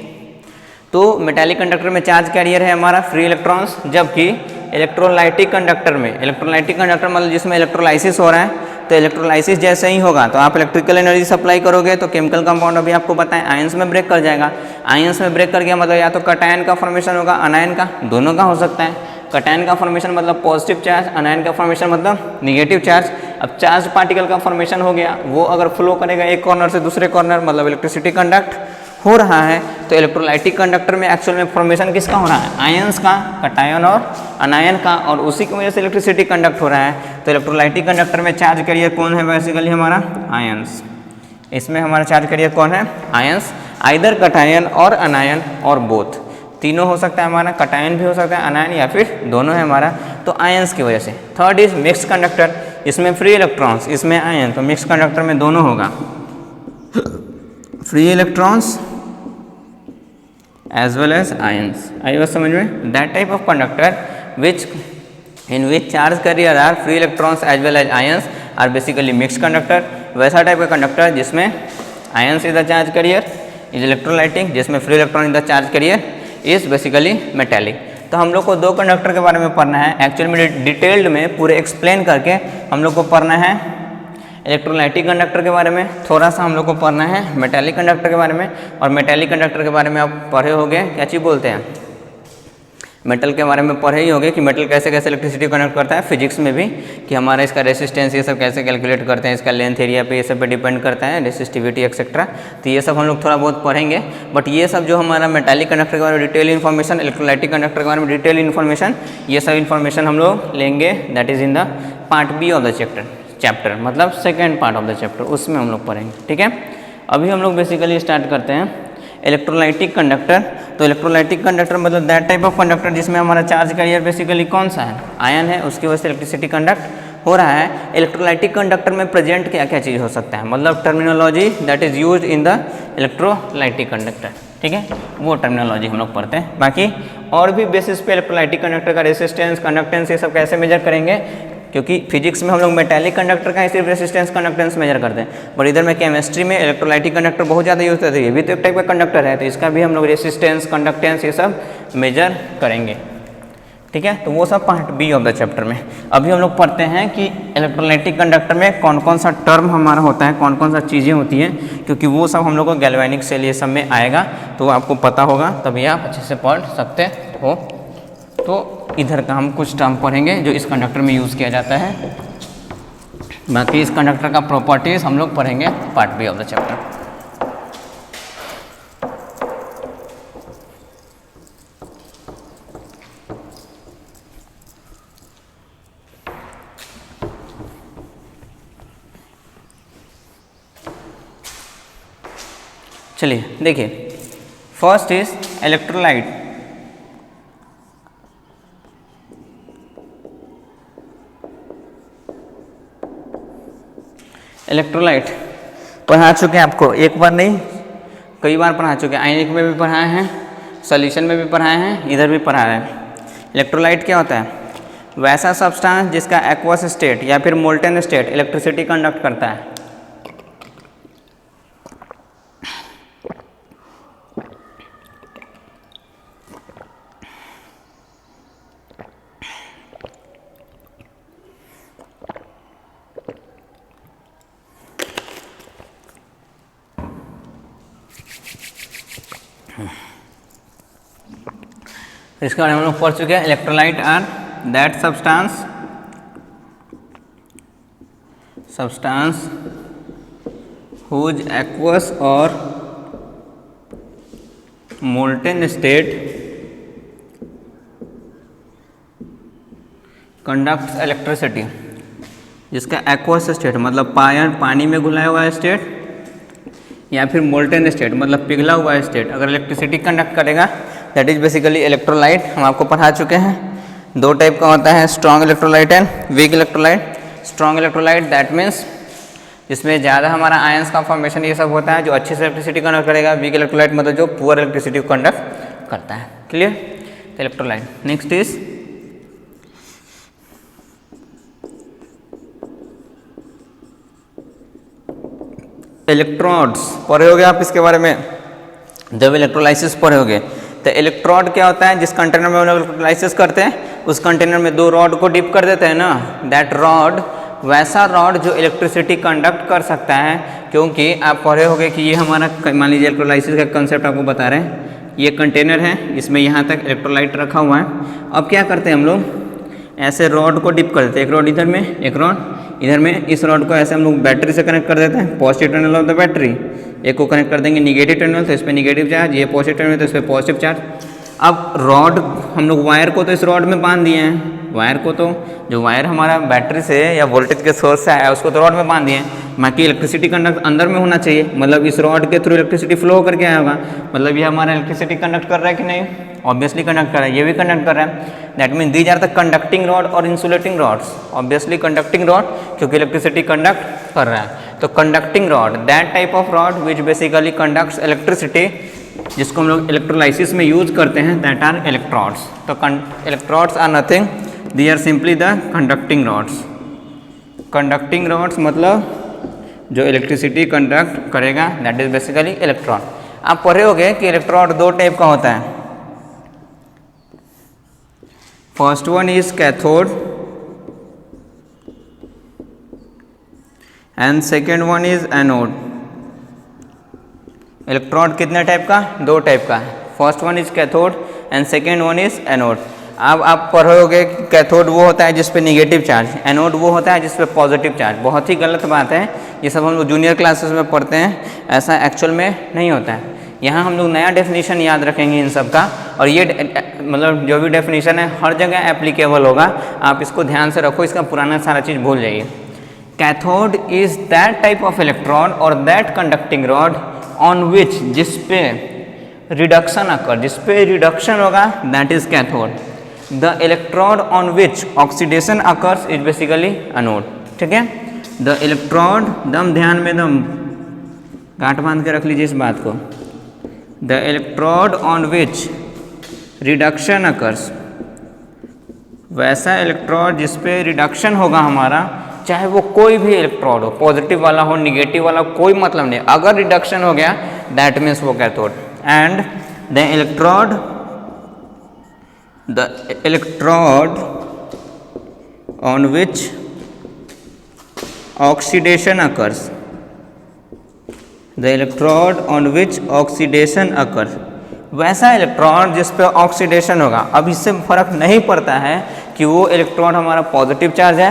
तो मेटालिक कंडक्टर में चार्ज कैरियर है हमारा फ्री इलेक्ट्रॉन्स, जबकि इलेक्ट्रोलाइटिक कंडक्टर में, इलेक्ट्रोलाइटिक कंडक्टर मतलब जिसमें इलेक्ट्रोलाइसिस हो रहा है, तो इलेक्ट्रोलाइसिस जैसे ही होगा तो आप इलेक्ट्रिकल एनर्जी सप्लाई करोगे, तो केमिकल कंपाउंड अभी आपको पता है आयंस में ब्रेक कर जाएगा। आयंस में ब्रेक कर गया मतलब या तो कटायन का फॉर्मेशन होगा, अनायन का, दोनों का हो सकता है। कटायन का फॉर्मेशन मतलब पॉजिटिव चार्ज, अनायन का फॉर्मेशन मतलब निगेटिव चार्ज। अब चार्ज पार्टिकल का फॉर्मेशन हो गया, वो अगर फ्लो करेगा एक कॉर्नर से दूसरे कॉर्नर, मतलब इलेक्ट्रिसिटी कंडक्ट हो रहा है। तो इलेक्ट्रोलाइटिक कंडक्टर में एक्चुअल में फॉर्मेशन किसका हो रहा है, आयंस का, कटायन और अनायन का, और उसी की वजह से इलेक्ट्रिसिटी कंडक्ट हो रहा है। तो इलेक्ट्रोलाइटिक कंडक्टर में चार्ज कैरियर कौन है, बेसिकली हमारा आयंस। इसमें हमारा चार्ज कैरियर कौन है, आयंस, आइदर कटायन और अनायन और बोथ, तीनों हो सकता है हमारा, कटायन भी हो सकता है, अनायन, या फिर दोनों है हमारा, तो आयंस की वजह से। थर्ड इज मिक्स्ड कंडक्टर, इसमें फ्री इलेक्ट्रॉन्स, इसमें आयन, तो मिक्स्ड कंडक्टर में दोनों होगा, free electrons as well as ions। आई बात समझ में, that type of conductor which in which charge carrier are free electrons as well as ions are basically mixed conductor। वैसा type का कंडक्टर जिसमें ions is the charge carrier is electrolytic, जिसमें free electron is the charge carrier is basically metallic। तो हम लोग को 2 conductor के बारे में पढ़ना है, एक्चुअल में डिटेल्ड में पूरे एक्सप्लेन करके हम लोग को पढ़ना है इलेक्ट्रोलाइटिक कंडक्टर के बारे में, थोड़ा सा हम लोग को पढ़ना है मेटालिक कंडक्टर के बारे में। और मेटालिक कंडक्टर के बारे में आप पढ़े होंगे, क्या चीज़ बोलते हैं, मेटल के बारे में पढ़े ही होंगे कि मेटल कैसे कैसे इलेक्ट्रिसिटी कंडक्ट करता है, फिजिक्स में भी, कि हमारा इसका रेसिस्टेंस ये सब कैसे कैलकुलेट करते हैं, इसका लेंथ एरिया पे ये सब पे डिपेंड करता है, रेसिस्टिविटी एक्सेट्रा। तो ये सब हम लोग थोड़ा बहुत पढ़ेंगे। बट ये सब जो हमारा मेटालिक कंडक्टर के बारे में डिटेल इन्फॉर्मेशन, इलेक्ट्रोलाइटिक कंडक्टर के बारे में डिटेल इन्फॉर्मेशन, ये सब इन्फॉर्मेशन हम लोग लेंगे, that is in the part B of the chapter, मतलब second part of the chapter, उसमें हम लोग पढ़ेंगे, ठीक है। अभी हम लोग बेसिकली स्टार्ट करते हैं इलेक्ट्रोलाइटिक कंडक्टर। तो इलेक्ट्रोलाइटिक कंडक्टर मतलब दैट टाइप ऑफ कंडक्टर जिसमें हमारा चार्ज कैरियर बेसिकली कौन सा है, आयन है, उसकी वजह से इलेक्ट्रिसिटी कंडक्ट हो रहा है। इलेक्ट्रोलाइटिक कंडक्टर में प्रेजेंट क्या क्या चीज़ हो सकता है, मतलब terminology that is use in the electrolytic conductor, ठीक है, वो टर्मिनोलॉजी हम लोग पढ़ते हैं। बाकी और भी बेसिस पे इलेक्ट्रोलाइटिक कंडक्टर का रेसिस्टेंस, कंडक्टेंस, ये सब कैसे मेजर करेंगे, क्योंकि फिजिक्स में हम लोग मेटालिक कंडक्टर का ही सिर्फ रेसिस्टेंस कंडक्टेंस मेजर करते हैं, पर इधर में केमिस्ट्री में इलेक्ट्रोलाइटिक कंडक्टर बहुत ज़्यादा यूज होता है। ये भी तो एक टाइप का कंडक्टर है, तो इसका भी हम लोग रेसिस्टेंस कंडक्टेंस ये सब मेजर करेंगे। ठीक है, तो वो सब part B of the chapter में। अभी हम लोग पढ़ते हैं कि इलेक्ट्रोलाइटिक कंडक्टर में कौन कौन सा टर्म हमारा होता है, कौन कौन सा चीज़ें होती हैं, क्योंकि वो सब हम लोग को गैल्वेनिक सेल ये सब में आएगा, तो आपको पता होगा, तभी आप अच्छे से पढ़ सकते हो। तो इधर का हम कुछ टर्म पढ़ेंगे जो इस कंडक्टर में यूज़ किया जाता है, बाकी इस कंडक्टर का प्रॉपर्टीज हम लोग पढ़ेंगे part B of the chapter. चलिए देखिए, फर्स्ट इज इलेक्ट्रोलाइट। इलेक्ट्रोलाइट पढ़ा चुके हैं आपको, एक बार नहीं कई बार पढ़ा चुके हैं, आयनिक में भी पढ़ाए हैं, सॉल्यूशन में भी पढ़ाए हैं, इधर भी पढ़ाया है। इलेक्ट्रोलाइट क्या होता है? वैसा सब्सटेंस जिसका एक्वस स्टेट या फिर मोल्टेन स्टेट इलेक्ट्रिसिटी कंडक्ट करता है। इसके बारे में हम लोग पढ़ चुके हैं। Electrolyte are that substance whose aqueous और मोल्टेन स्टेट कंडक्ट्स इलेक्ट्रिसिटी। जिसका एक्वस स्टेट मतलब पानी में घुलाया हुआ स्टेट या फिर मोल्टेन स्टेट मतलब पिघला हुआ स्टेट अगर इलेक्ट्रिसिटी कंडक्ट करेगा, दैट इज बेसिकली इलेक्ट्रोलाइट। हम आपको पढ़ा चुके हैं, दो टाइप का होता है, strong electrolyte and weak electrolyte. Strong electrolyte that means जिसमें ज़्यादा हमारा आयंस का फॉर्मेशन ये सब होता है, जो अच्छे से इलेक्ट्रिसिटी कंडक्ट करेगा। वीक इलेक्ट्रोलाइट मतलब जो पुअर इलेक्ट्रिसिटी को कंडक्ट करता है। Clear? Electrolyte. Next is electrodes. पढ़े होगे आप इसके बारे में, जब इलेक्ट्रोलाइसिस पढ़े होगे। तो इलेक्ट्रोड क्या होता है? जिस कंटेनर में हम लोग इलेक्ट्रोलाइसिस करते हैं उस कंटेनर में दो रॉड को डिप कर देते हैं ना, दैट रॉड, वैसा रॉड जो इलेक्ट्रिसिटी कंडक्ट कर सकता है। क्योंकि आप पढ़े होगे कि ये हमारा, मान लीजिए इलेक्ट्रोलाइसिस का कंसेप्ट आपको बता रहे हैं, ये कंटेनर है, इसमें यहाँ तक इलेक्ट्रोलाइट रखा हुआ है। अब क्या करते हैं हम लोग, ऐसे रॉड को डिप कर देते हैं, एक रॉड इधर में, एक रॉड इधर में। इस रॉड को ऐसे हम लोग बैटरी से कनेक्ट कर देते हैं, positive terminal of the battery. एक को कनेक्ट कर देंगे निगेटिव टर्मिनल, तो इस पर निगेटिव चार्ज, ये पॉजिटिव टर्मिनल तो इस पर पॉजिटिव चार्ज। अब रॉड हम लोग वायर को तो इस रॉड में बांध दिए हैं, वायर को तो जो वायर हमारा बैटरी से या वोल्टेज के सोर्स से आया उसको तो रॉड में बांध दिए हैं। बाकी इलेक्ट्रिसिटी कंडक्ट अंदर में होना चाहिए, मतलब इस रॉड के थ्रू इलेक्ट्रिसिटी फ्लो करके आया होगा, मतलब ये हमारा इलेक्ट्रिसिटी कंडक्ट कर रहा है कि नहीं? ऑब्वियसली कंडक्ट कर रहा है, ये भी कंडक्ट कर रहा है। That mean these are the conducting rod और insulating rods. Obviously conducting rod क्योंकि इलेक्ट्रिसिटी कंडक्ट कर रहा है। तो conducting rod that type of rod which basically conducts electricity, जिसको हम लोग इलेक्ट्रोलाइसिस में यूज करते हैं, दैट आर इलेक्ट्रोड्स। तो electrodes are nothing, they are simply the conducting rods. Conducting rods मतलब जो इलेक्ट्रिसिटी कंडक्ट करेगा, दैट इज बेसिकली इलेक्ट्रॉन। आप पढ़े होगे कि इलेक्ट्रोड दो टाइप का होता है। First one is cathode and second one is anode. Electrode कितने टाइप का? दो टाइप का। First one is cathode and second one is anode. अब आप पढ़ोगे कि कैथोड वो होता है जिस पे निगेटिव चार्ज, एनोड वो होता है जिस पे पॉजिटिव चार्ज। बहुत ही गलत बात है, ये सब हम लोग जूनियर क्लासेस में पढ़ते हैं, ऐसा एक्चुअल में नहीं होता है। यहाँ हम लोग नया डेफिनेशन याद रखेंगे इन सब का, और ये मतलब जो भी डेफिनेशन है हर जगह एप्लीकेबल होगा। आप इसको ध्यान से रखो, इसका पुराना सारा चीज़ भूल जाइए। Cathode is that type of electron और that conducting rod on which, जिस पे रिडक्शन अकर, जिस पे रिडक्शन होगा, that is cathode. The electrode on which oxidation occurs is basically anode. ठीक है, द इलेक्ट्रोड, दम ध्यान में दम गांठ बांध के रख लीजिए इस बात को। The electrode on which reduction occurs वैसा इलेक्ट्रोड जिस पे रिडक्शन होगा हमारा, चाहे वो कोई भी इलेक्ट्रोड हो, पॉजिटिव वाला हो, निगेटिव वाला, कोई मतलब नहीं, अगर रिडक्शन हो गया दैट मीन्स वो cathode. And the electrode on which oxidation occurs, the electrode on which oxidation occurs, वैसा इलेक्ट्रॉन जिस पे ऑक्सीडेशन होगा। अब इससे फर्क नहीं पड़ता है कि वो इलेक्ट्रॉन हमारा पॉजिटिव चार्ज है,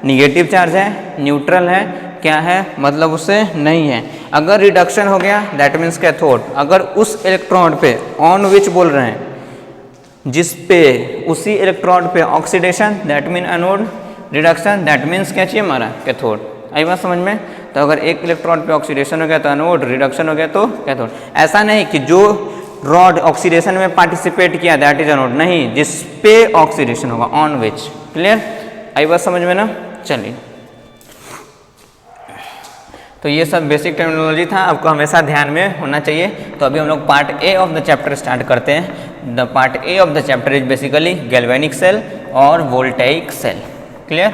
निगेटिव चार्ज है, न्यूट्रल है, क्या है, मतलब उससे नहीं है। अगर रिडक्शन हो गया दैट मीन्स कैथोड। अगर उस इलेक्ट्रॉन पे ऑन विच बोल रहे हैं, जिस पे, उसी इलेक्ट्रॉन पे oxidation that mean anode, reduction that means क्या चाहिए हमारा कैथोड। आई बात समझ में? तो अगर एक इलेक्ट्रॉन पे ऑक्सीडेशन हो गया तो एनोड, रिडक्शन हो गया तो कैथोड। ऐसा नहीं कि जो रॉड ऑक्सीडेशन में पार्टिसिपेट किया दैट इज एनोड, नहीं, जिस पे ऑक्सीडेशन होगा ऑन विच। क्लियर? आई बात समझ में ना? चलिए, तो ये सब बेसिक टर्मिनोलॉजी था, आपको हमेशा ध्यान में होना चाहिए। तो अभी हम लोग part A of the chapter start करते हैं। The part A of the chapter is basically galvanic cell और वोल्टेइक सेल। क्लियर?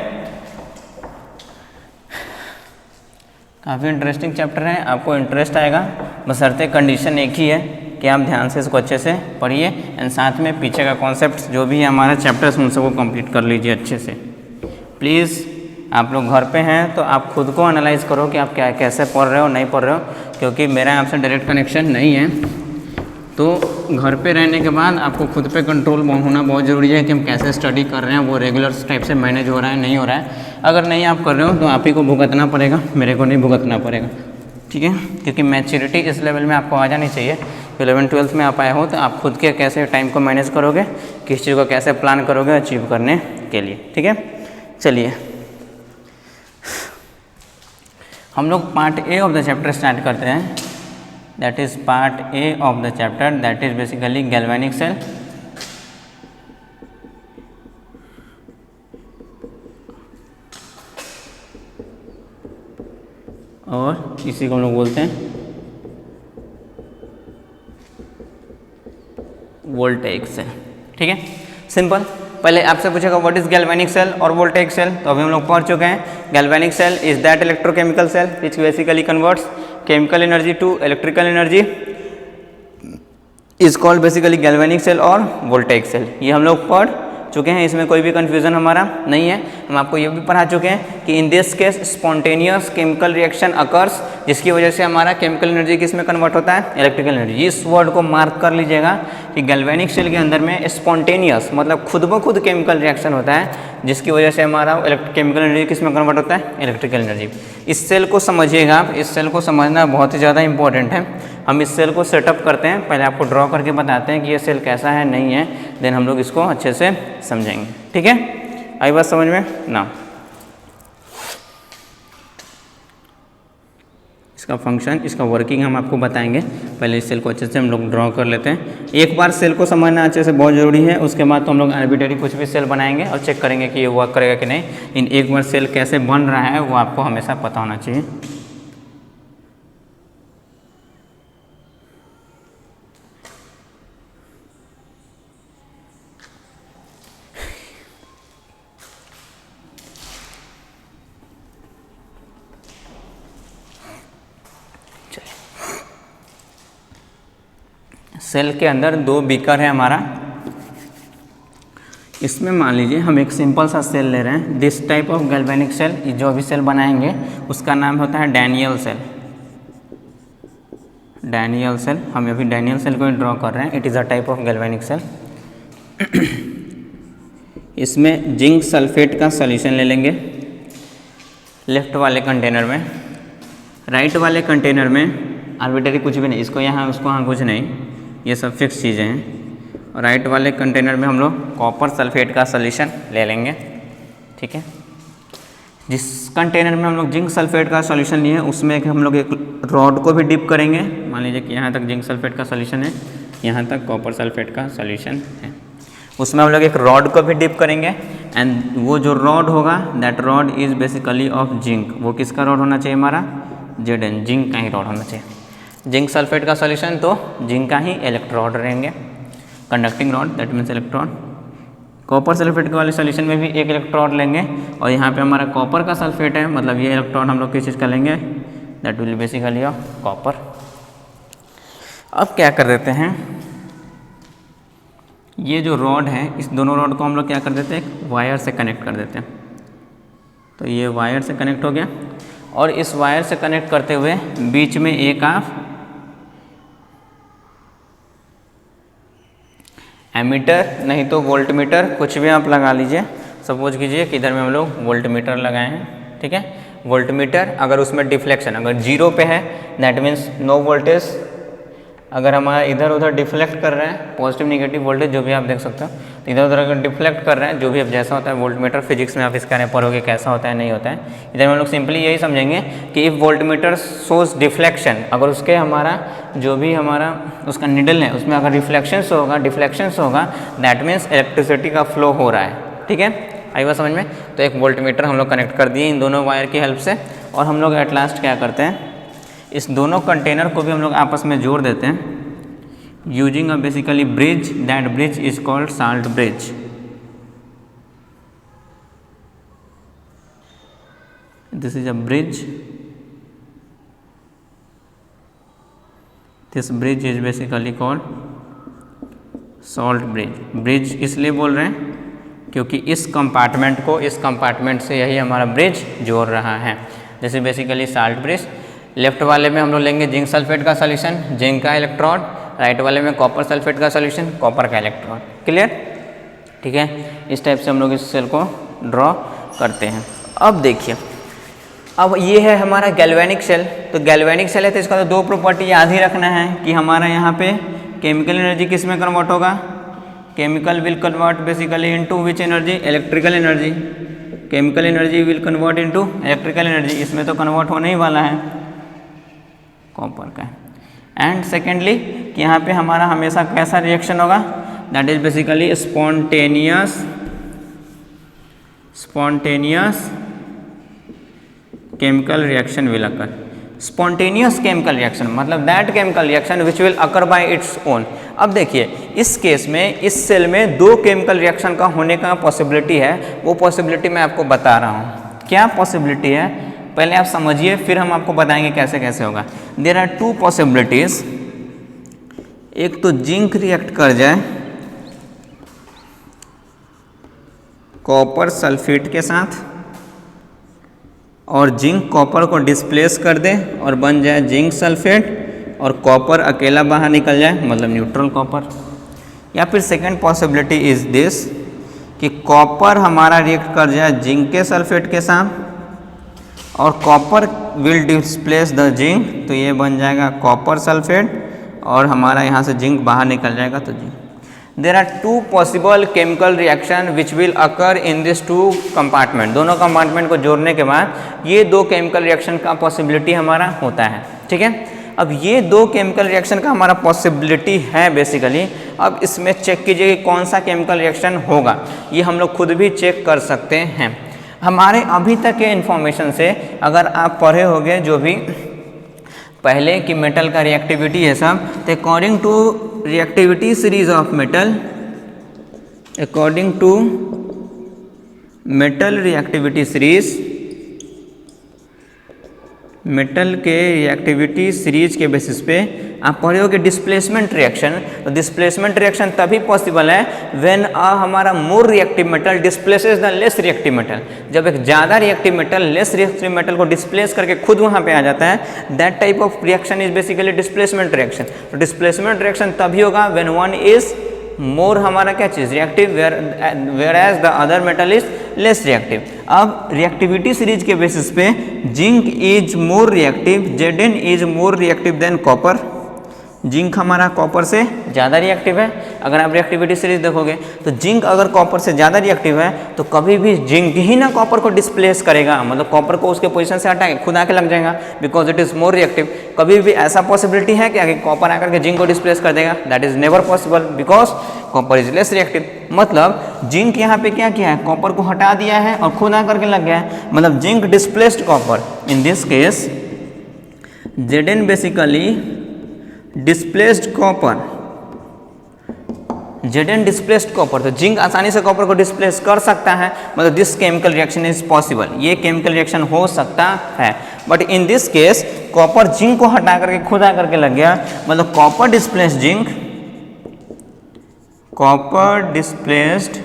काफ़ी इंटरेस्टिंग चैप्टर है, आपको इंटरेस्ट आएगा, बशर्ते कंडीशन एक ही है कि आप ध्यान से इसको अच्छे से पढ़िए एंड साथ में पीछे का कॉन्सेप्ट जो भी है हमारा चैप्टर्स उन सबको कंप्लीट कर लीजिए अच्छे से। प्लीज़ आप लोग घर पे हैं तो आप खुद को एनालाइज करो कि आप क्या कैसे पढ़ रहे हो, नहीं पढ़ रहे हो, क्योंकि मेरा आपसे डायरेक्ट कनेक्शन नहीं है। तो घर पे रहने के बाद आपको खुद पे कंट्रोल होना बहुत ज़रूरी है कि हम कैसे स्टडी कर रहे हैं, वो रेगुलर टाइप से मैनेज हो रहा है, नहीं हो रहा है। अगर नहीं आप कर रहे हो तो आप ही को भुगतना पड़ेगा, मेरे को नहीं भुगतना पड़ेगा। ठीक है? क्योंकि मैच्योरिटी इस लेवल में आपको आ जानी चाहिए। 11th-12th में आप आए हो तो आप खुद के कैसे टाइम को मैनेज करोगे, किस चीज़ को कैसे प्लान करोगे अचीव करने के लिए। ठीक है? चलिए, हम लोग part A of the chapter start करते हैं। That is part A of the chapter, that is basically galvanic cell. और इसी को हम लोग बोलते हैं वोल्टेइक सेल। ठीक है? सिंपल। पहले आपसे पूछेगा व्हाट इज गैल्वेनिक सेल और वोल्टेइक सेल, तो अभी हम लोग पढ़ चुके हैं। Galvanic cell is that electrochemical cell which basically converts chemical energy to electrical energy, is called basically galvanic cell और वोल्टेइक सेल। ये हम लोग पढ़ चुके हैं, इसमें कोई भी कन्फ्यूजन हमारा नहीं है। हम आपको ये भी पढ़ा चुके हैं कि in this case spontaneous chemical reaction occurs, जिसकी वजह से हमारा केमिकल एनर्जी किस में कन्वर्ट होता है, इलेक्ट्रिकल एनर्जी। इस वर्ड को मार्क कर लीजिएगा कि गैल्वेनिक सेल के अंदर में स्पॉन्टेनियस मतलब खुद ब खुद केमिकल रिएक्शन होता है, जिसकी वजह से हमारा केमिकल एनर्जी किस में कन्वर्ट होता है, इलेक्ट्रिकल एनर्जी। इस सेल को समझिएगा आप, इस सेल को समझना बहुत ही ज़्यादा इंपॉर्टेंट है। हम इस सेल को सेटअप करते हैं, पहले आपको ड्रॉ करके बताते हैं कि ये सेल कैसा है, नहीं है, देन हम लोग इसको अच्छे से समझेंगे। ठीक है? आई बात समझ में ना? इसका फंक्शन, इसका वर्किंग हम आपको बताएंगे। पहले इस सेल को अच्छे से हम लोग ड्रॉ कर लेते हैं। एक बार सेल को समझना अच्छे से बहुत ज़रूरी है, उसके बाद तो हम लोग आर्बिट्रेरी कुछ भी सेल बनाएंगे और चेक करेंगे कि ये वर्क करेगा कि नहीं। इन एक बार सेल कैसे बन रहा है वो आपको हमेशा पता होना चाहिए। सेल के अंदर दो बीकर है हमारा, इसमें मान लीजिए हम एक सिंपल सा सेल ले रहे हैं। This type of galvanic cell, जो भी सेल बनाएंगे उसका नाम होता है डैनियल सेल। डैनियल सेल, हम अभी डैनियल सेल को ड्रॉ कर रहे हैं। It is a type of galvanic cell. इसमें जिंक सल्फेट का सॉल्यूशन ले लेंगे लेफ्ट वाले कंटेनर में। राइट वाले कंटेनर में आर्बिट्रेरी कुछ भी नहीं, इसको यहाँ उसको यहाँ कुछ नहीं, ये सब फिक्स चीज़ें हैं। और राइट वाले कंटेनर में हम लोग कॉपर सल्फेट का सॉल्यूशन ले लेंगे। ठीक है? जिस कंटेनर में हम लोग जिंक सल्फेट का सॉल्यूशन लिए उसमें हम लोग एक रॉड को भी डिप करेंगे। मान लीजिए कि यहाँ तक जिंक सल्फेट का सॉल्यूशन है, यहाँ तक कॉपर सल्फेट का सॉल्यूशन है। उसमें हम लोग एक रॉड को भी डिप करेंगे एंड वो जो रॉड होगा that rod is basically of zinc. वो किसका रॉड होना चाहिए हमारा, Zn, जिंक का ही रॉड होना चाहिए। जिंक सल्फेट का सॉल्यूशन तो जिंक का ही इलेक्ट्रोड रहेंगे, conducting rod that means electron copper sulphate के वाले सोल्यूशन में भी एक इलेक्ट्रॉन लेंगे और यहाँ पे हमारा कॉपर का सल्फेट है, मतलब ये इलेक्ट्रॉन हम लोग किस चीज़ का लेंगे, that will basically of copper. अब क्या कर देते हैं, ये जो रॉड है इस दोनों रॉड को हम लोग क्या कर देते हैं, एक वायर से कनेक्ट कर देते हैं। तो ये वायर से कनेक्ट हो गया और इस वायर से कनेक्ट करते हुए बीच में एक आप एमीटर नहीं तो वोल्टमीटर कुछ भी आप लगा लीजिए। सपोज कीजिए कि इधर में हम लोग वोल्टमीटर लगाए हैं, ठीक है। वोल्टमीटर अगर उसमें डिफ्लेक्शन अगर 0 पे है दैट मीन्स नो वोल्टेज, अगर हमारा इधर उधर डिफ्लेक्ट कर रहे हैं पॉजिटिव निगेटिव वोल्टेज जो भी आप देख सकते हो, तो इधर उधर अगर डिफ्लेक्ट कर रहे हैं जो भी अब जैसा होता है वोल्टमीटर फिजिक्स में आप इसका पढ़ोगे कैसा होता है नहीं होता है, इधर हम लोग सिंपली यही समझेंगे कि इफ वोल्टमीटर शोज डिफ्लेक्शन, अगर उसके हमारा जो भी हमारा उसका निडल है उसमें अगर डिफ्लेक्शन होगा दैट मीन्स इलेक्ट्रिसिटी का फ्लो हो रहा है, ठीक है। आई बात समझ में। तो एक वोल्टमीटर हम लोग कनेक्ट कर दिए इन दोनों वायर की हेल्प से और हम लोग एट लास्ट क्या करते हैं, इस दोनों कंटेनर को भी हम लोग आपस में जोड़ देते हैं using a basically bridge, that bridge is called salt bridge. This is a bridge, this bridge is basically called salt bridge. Bridge इसलिए बोल रहे हैं क्योंकि इस कंपार्टमेंट को इस कंपार्टमेंट से यही हमारा ब्रिज जोड़ रहा है। This is basically salt bridge. Left वाले में हम लोग लेंगे जिंक सल्फेट का सॉल्यूशन, जिंक का इलेक्ट्रॉन, राइट वाले में कॉपर सल्फेट का सॉल्यूशन, कॉपर का इलेक्ट्रॉन। क्लियर, ठीक है। इस टाइप से हम लोग इस सेल को ड्रॉ करते हैं। अब देखिए, अब ये है हमारा गैल्वेनिक सेल। तो गैल्वेनिक सेल है तो इसका तो दो प्रॉपर्टी याद ही रखना है कि हमारा यहाँ पे केमिकल एनर्जी किस में कन्वर्ट होगा, chemical will convert basically into which energy, electrical energy. Chemical energy will convert into electrical energy, इसमें तो कन्वर्ट होने ही वाला है कॉपर का। एंड सेकेंडली कि यहाँ पे हमारा हमेशा कैसा रिएक्शन होगा, that is basically spontaneous chemical reaction will occur. Spontaneous chemical reaction मतलब that chemical reaction which will occur by its own. अब देखिए इस केस में इस सेल में दो केमिकल रिएक्शन का होने का पॉसिबिलिटी है, वो पॉसिबिलिटी मैं आपको बता रहा हूँ। क्या पॉसिबिलिटी है पहले आप समझिए, फिर हम आपको बताएंगे कैसे कैसे होगा। देयर आर टू पॉसिबिलिटीज, एक तो जिंक रिएक्ट कर जाए कॉपर सल्फेट के साथ और जिंक कॉपर को डिस्प्लेस कर दे और बन जाए जिंक सल्फेट और कॉपर अकेला बाहर निकल जाए मतलब न्यूट्रल कॉपर। या फिर सेकेंड पॉसिबिलिटी इज दिस कि कॉपर हमारा रिएक्ट कर जाए जिंक के सल्फेट के साथ और copper will displace the zinc, तो ये बन जाएगा कॉपर सल्फेट और हमारा यहाँ से जिंक बाहर निकल जाएगा तो zinc. There are two possible chemical reaction which will occur in this two compartment. दोनों कंपार्टमेंट को जोड़ने के बाद ये दो केमिकल रिएक्शन का पॉसिबिलिटी हमारा होता है, ठीक है। अब ये दो केमिकल रिएक्शन का हमारा पॉसिबिलिटी है बेसिकली। अब इसमें चेक कीजिए कि कौन सा केमिकल रिएक्शन होगा, ये हम लोग खुद भी चेक कर सकते हैं। हमारे अभी तक के इन्फॉर्मेशन से अगर आप पढ़े होंगे जो भी पहले की मेटल का रिएक्टिविटी है सब, तो according to reactivity series of metal, according to metal reactivity series, metal के रिएक्टिविटी सीरीज के बेसिस पे आप पढ़े हो कि डिस्प्लेसमेंट रिएक्शन। तो डिस्प्लेसमेंट रिएक्शन तभी पॉसिबल है व्हेन हमारा more reactive metal displaces the less reactive metal. जब एक ज़्यादा reactive metal less reactive metal को डिस्प्लेस करके खुद वहाँ पे आ जाता है, that type of reaction is basically displacement reaction. तो डिस्प्लेसमेंट रिएक्शन तभी होगा व्हेन वन इज मोर हमारा क्या चीज़ reactive whereas the other metal is less reactive. अब रिएक्टिविटी सीरीज के बेसिस पे zinc is more reactive, Zn is more reactive than copper. Zinc हमारा कॉपर से ज़्यादा रिएक्टिव है। अगर आप रिएक्टिविटी सीरीज देखोगे तो जिंक अगर कॉपर से ज़्यादा रिएक्टिव है तो कभी भी जिंक ही ना कॉपर को डिस्प्लेस करेगा, मतलब कॉपर को उसके पोजीशन से हटा के खुद आके लग जाएगा because it is more reactive. कभी भी ऐसा पॉसिबिलिटी है क्या कि कॉपर आकर के जिंक को डिस्प्लेस कर देगा? That is never possible because copper is less reactive. मतलब जिंक यहाँ पे क्या किया है, कॉपर को हटा दिया है और खुद आकर के लग गया है, मतलब zinc displaced copper. In this case Zn basically displaced copper Zn displaced copper, तो जिंक आसानी से कॉपर को डिस्प्लेस कर सकता है, मतलब this chemical reaction is possible, ये केमिकल रिएक्शन हो सकता है। But in this case copper zinc को हटा करके खुद आकर के लग गया, मतलब copper displaced zinc, copper displaced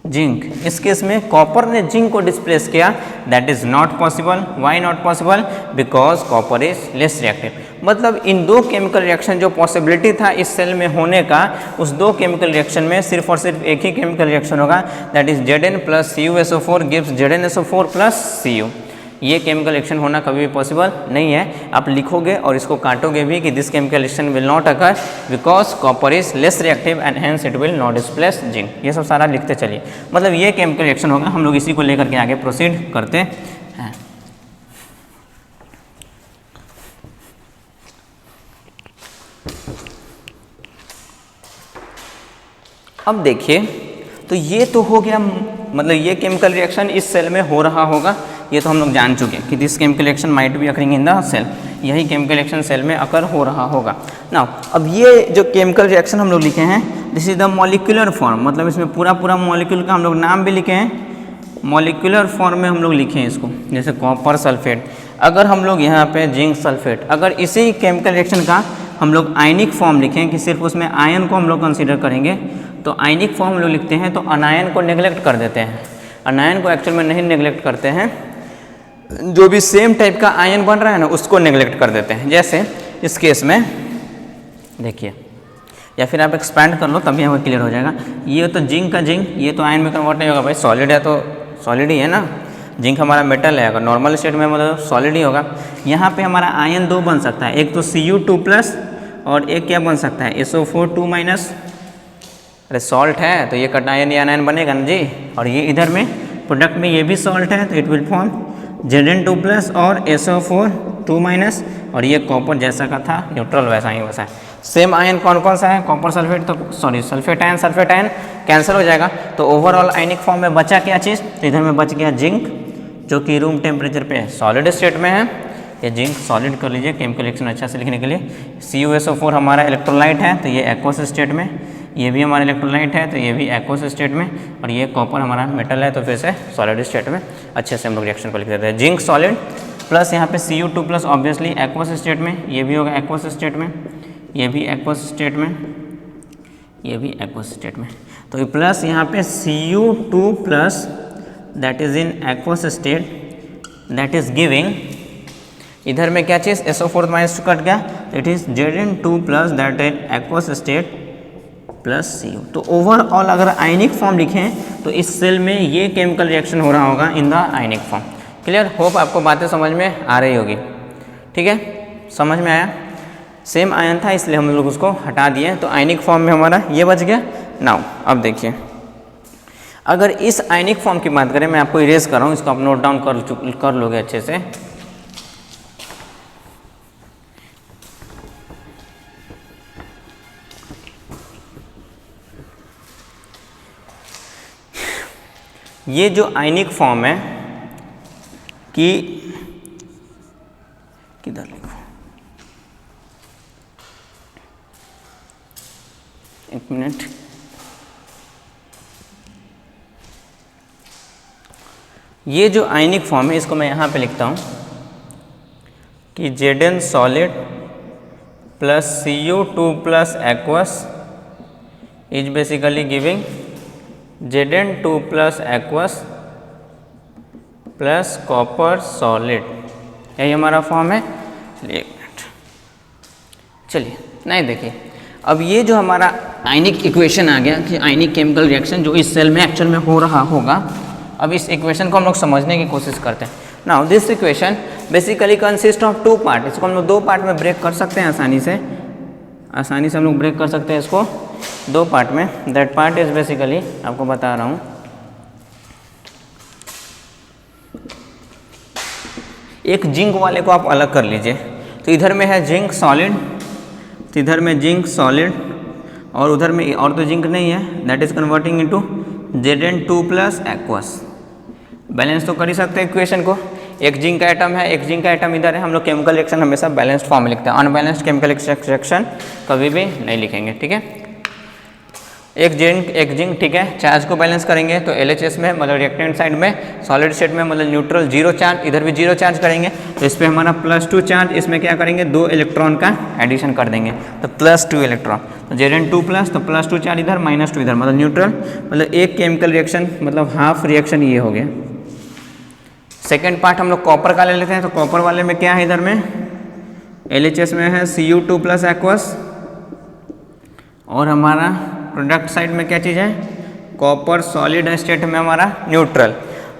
zinc, इस केस में कॉपर ने जिंक को डिस्प्लेस किया, that is not possible. Why not possible? Because copper is less reactive. मतलब इन दो केमिकल रिएक्शन जो पॉसिबिलिटी था इस सेल में होने का, उस दो केमिकल रिएक्शन में सिर्फ और सिर्फ एक ही केमिकल रिएक्शन होगा, that is Zn plus CuSO4 gives ZnSO4 plus Cu। ये केमिकल रिएक्शन होना कभी भी पॉसिबल नहीं है। आप लिखोगे और इसको काटोगे भी कि this chemical reaction will not occur because copper is less reactive and hence it will not displace zinc. ये सब सारा लिखते चलिए, मतलब ये केमिकल रिएक्शन होगा। हम लोग इसी को लेकर के आगे प्रोसीड करते हैं। अब देखिए, तो ये तो हो गया, मतलब ये केमिकल रिएक्शन इस सेल में हो रहा होगा, ये तो हम लोग जान चुके हैं कि this chemical reaction might be occurring in the cell, यही केमिकल रिएक्शन सेल में अकर हो रहा होगा। नाउ अब ये जो केमिकल रिएक्शन हम लोग लिखे हैं, this is the molecular form, मतलब इसमें पूरा मॉलिक्यूल का हम लोग नाम भी लिखे हैं, मॉलिक्यूलर फॉर्म में हम लोग लिखे हैं इसको, जैसे कॉपर सल्फेट। अगर हम लोग यहाँ पे जिंक सल्फेट, अगर इसी केमिकल रिएक्शन का हम लोग आयनिक फॉर्म लिखें कि सिर्फ उसमें आयन को हम लोग कंसीडर करेंगे, तो आयनिक फॉर्म हम लोग लिखते हैं तो अनायन को नेग्लेक्ट कर देते हैं, अनायन को एक्चुअल में नहीं नेग्लेक्ट करते हैं, जो भी सेम टाइप का आयन बन रहा है ना उसको नेग्लेक्ट कर देते हैं। जैसे इस केस में देखिए, या फिर आप एक्सपैंड कर लो तभी हमें क्लियर हो जाएगा। ये तो जिंक का जिंक, ये तो आयन में कन्वर्ट नहीं होगा भाई, सॉलिड है तो सॉलिड ही है ना, जिंक हमारा मेटल है, अगर नॉर्मल स्टेट में मतलब सॉलिड ही होगा। यहाँ पे हमारा आयन दो बन सकता है, एक तो Cu2+ और एक क्या बन सकता है SO4 2-। अरे सॉल्ट है तो ये कटायन या आयन बनेगा ना जी, और ये इधर में प्रोडक्ट में ये भी सॉल्ट है तो इट विल फॉर्म Zn2+ और SO4 2-, और ये कॉपर जैसा का था न्यूट्रल वैसा ही वैसा है। सेम आयन कौन कौन सा है? कॉपर सल्फेट, तो सॉरी सल्फेट आयन कैंसिल हो जाएगा, तो ओवरऑल आयनिक फॉर्म में बचा क्या चीज़? तो इधर में बच गया जिंक, जो कि रूम टेम्परेचर पे सॉलिड स्टेट में है। ये जिंक सॉलिड कर लीजिए केमिकल रिएक्शन अच्छा से लिखने के लिए। CuSO4 हमारा इलेक्ट्रोलाइट है तो ये एक्वस स्टेट में, ये भी हमारा इलेक्ट्रोलाइट है तो ये भी एक्वस स्टेट में, और ये कॉपर हमारा मेटल है तो फिर से सॉलिड स्टेट में। अच्छे से हम लोग रिएक्शन को लिख देते हैं, जिंक सॉलिड प्लस यहाँ पे Cu2+ ऑब्वियसली एक्वस स्टेट में, ये भी होगा एक्वस स्टेट में, ये भी एक्वस स्टेट में, ये भी एक्वस स्टेट में, तो प्लस यहाँ पे Cu2+ that is in aqueous state, that is giving, इधर में क्या चीज़ SO4- कट गया, it is Zn2+ that is aqueous state plus Cu। तो ओवरऑल अगर आयनिक फॉर्म लिखें तो इस सेल में ये केमिकल रिएक्शन हो रहा होगा in the ionic form. Clear? Hope आपको बातें समझ में आ रही होगी। ठीक है, समझ में आया? सेम आयन था इसलिए हम लोग उसको हटा दिए, तो आयनिक फॉर्म में हमारा ये बच गया। नाउ अब देखिए, अगर इस आयनिक फॉर्म की बात करें, मैं आपको इरेज कर रहा हूँ, इसको आप नोट डाउन कर लोगे अच्छे से। ये जो आयनिक फॉर्म है कि किधर लिखो, एक मिनट, ये जो आयनिक फॉर्म है इसको मैं यहाँ पे लिखता हूँ कि Zn solid plus Cu2+ aqueous is basically giving Zn2+ aqueous plus copper solid, यही हमारा फॉर्म है। चलिए एक मिनट, चलिए नहीं देखिए, अब ये जो हमारा आयनिक इक्वेशन आ गया कि आयनिक केमिकल रिएक्शन जो इस सेल में एक्चुअल में हो रहा होगा, अब इस इक्वेशन को हम लोग समझने की कोशिश करते हैं। Now this equation basically consist of 2 part, इसको हम लोग 2 पार्ट में ब्रेक कर सकते हैं आसानी से हम लोग ब्रेक कर सकते हैं इसको 2 पार्ट में। दैट पार्ट इज बेसिकली, आपको बता रहा हूँ, एक जिंक वाले को आप अलग कर लीजिए, तो इधर में है जिंक सॉलिड, तो इधर में जिंक सॉलिड और उधर में और तो जिंक नहीं है, that is converting into Zn2+ aqueous. Balance तो कर ही सकते हैं इक्वेशन को। एक जिंक का एटम है, एक जिंक का एटम इधर है, हम लोग केमिकल रिएक्शन हमेशा बैलेंस्ड फॉर्म में लिखते हैं, अनबैलेंस्ड केमिकल रिएक्शन कभी भी नहीं लिखेंगे, ठीक है। एक जिंक ठीक है, चार्ज को बैलेंस करेंगे तो LHS में मतलब रिएक्टेंट साइड में सॉलिड स्टेट में मतलब न्यूट्रल जीरो चार्ज, इधर भी जीरो चार्ज करेंगे तो इस पर हमारा +2 चार्ज, इसमें क्या करेंगे 2 इलेक्ट्रॉन का एडिशन कर देंगे तो +2 इलेक्ट्रॉन, तो Zn2+ तो +2 चार्ज इधर -2 इधर मतलब न्यूट्रल, मतलब एक केमिकल रिएक्शन मतलब हाफ रिएक्शन ये हो गया। सेकेंड पार्ट हम लोग कॉपर का ले लेते हैं, तो कॉपर वाले में क्या है, इधर में LHS में है Cu2+ एक्वस और हमारा प्रोडक्ट साइड में क्या चीज़ है कॉपर सॉलिड स्टेट में हमारा न्यूट्रल,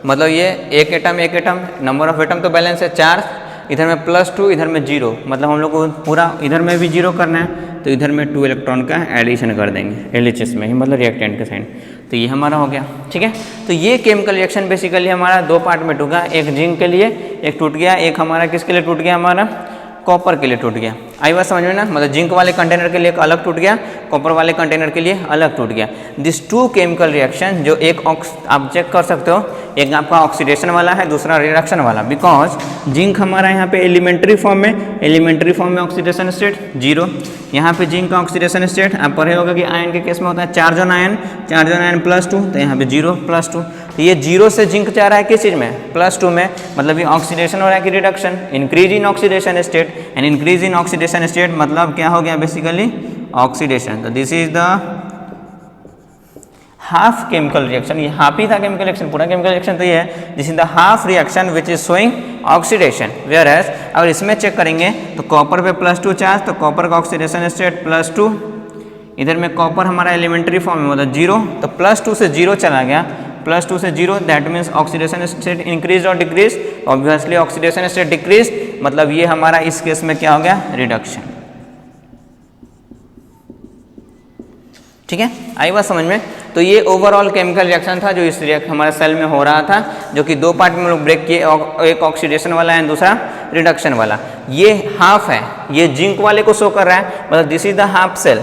मतलब ये एक एटम नंबर ऑफ एटम तो बैलेंस है 4, इधर में +2 इधर में 0, मतलब हम लोग को पूरा इधर में भी 0 करना है तो इधर में 2 इलेक्ट्रॉन का एडिशन कर देंगे LHS में ही, मतलब रिएक्टेंट के साइड, तो ये हमारा हो गया, ठीक है। तो ये केमिकल रिएक्शन बेसिकली हमारा 2 पार्ट में टूटा, एक जिंक के लिए एक टूट गया, एक हमारा किसके लिए टूट गया, हमारा कॉपर के लिए टूट गया। आई बात समझ में ना, मतलब जिंक वाले कंटेनर के लिए एक अलग टूट गया, कॉपर वाले कंटेनर के लिए अलग टूट गया। दिस 2 केमिकल रिएक्शन जो एक आप चेक कर सकते हो, एक आपका ऑक्सीडेशन वाला है, दूसरा रिडक्शन वाला, बिकॉज जिंक हमारा यहाँ पे एलिमेंट्री फॉर्म में ऑक्सीडेशन स्टेट 0, यहाँ पे जिंक का ऑक्सीडेशन स्टेट आप पढ़े होगा कि आयन के केस में होता है चार्ज ऑन आयन +2, तो यहाँ पे 0 +2, तो ये 0 से जिंक जा रहा है किस चीज़ में +2 में, मतलब ये ऑक्सीडेशन हो रहा है कि reduction, increase in oxidation state, and increase in oxidation state मतलब क्या हो गया बेसिकली ऑक्सीडेशन। तो this is the half chemical reaction, ये हाफ ही था केमिकल रिएक्शन, पूरा केमिकल रिएक्शन तो ये है, this is the half reaction which is showing oxidation, whereas अगर इसमें चेक करेंगे तो कॉपर पे +2 चार्ज, तो कॉपर का ऑक्सीडेशन स्टेट +2, इधर में कॉपर हमारा एलिमेंट्री फॉर्म में मतलब 0, तो +2 से 0 चला गया, +2 से 0 that means oxidation state increase और decrease, obviously oxidation state decrease, मतलब ये हमारा इस केस में क्या हो गया रिडक्शन, ठीक है। आई बात समझ में। तो ये ओवरऑल केमिकल रिएक्शन था जो इस हमारे सेल में हो रहा था, जो कि 2 पार्ट में लोग ब्रेक किए, एक ऑक्सीडेशन वाला है दूसरा रिडक्शन वाला। ये हाफ है, ये जिंक वाले को शो कर रहा है, मतलब this is the half cell,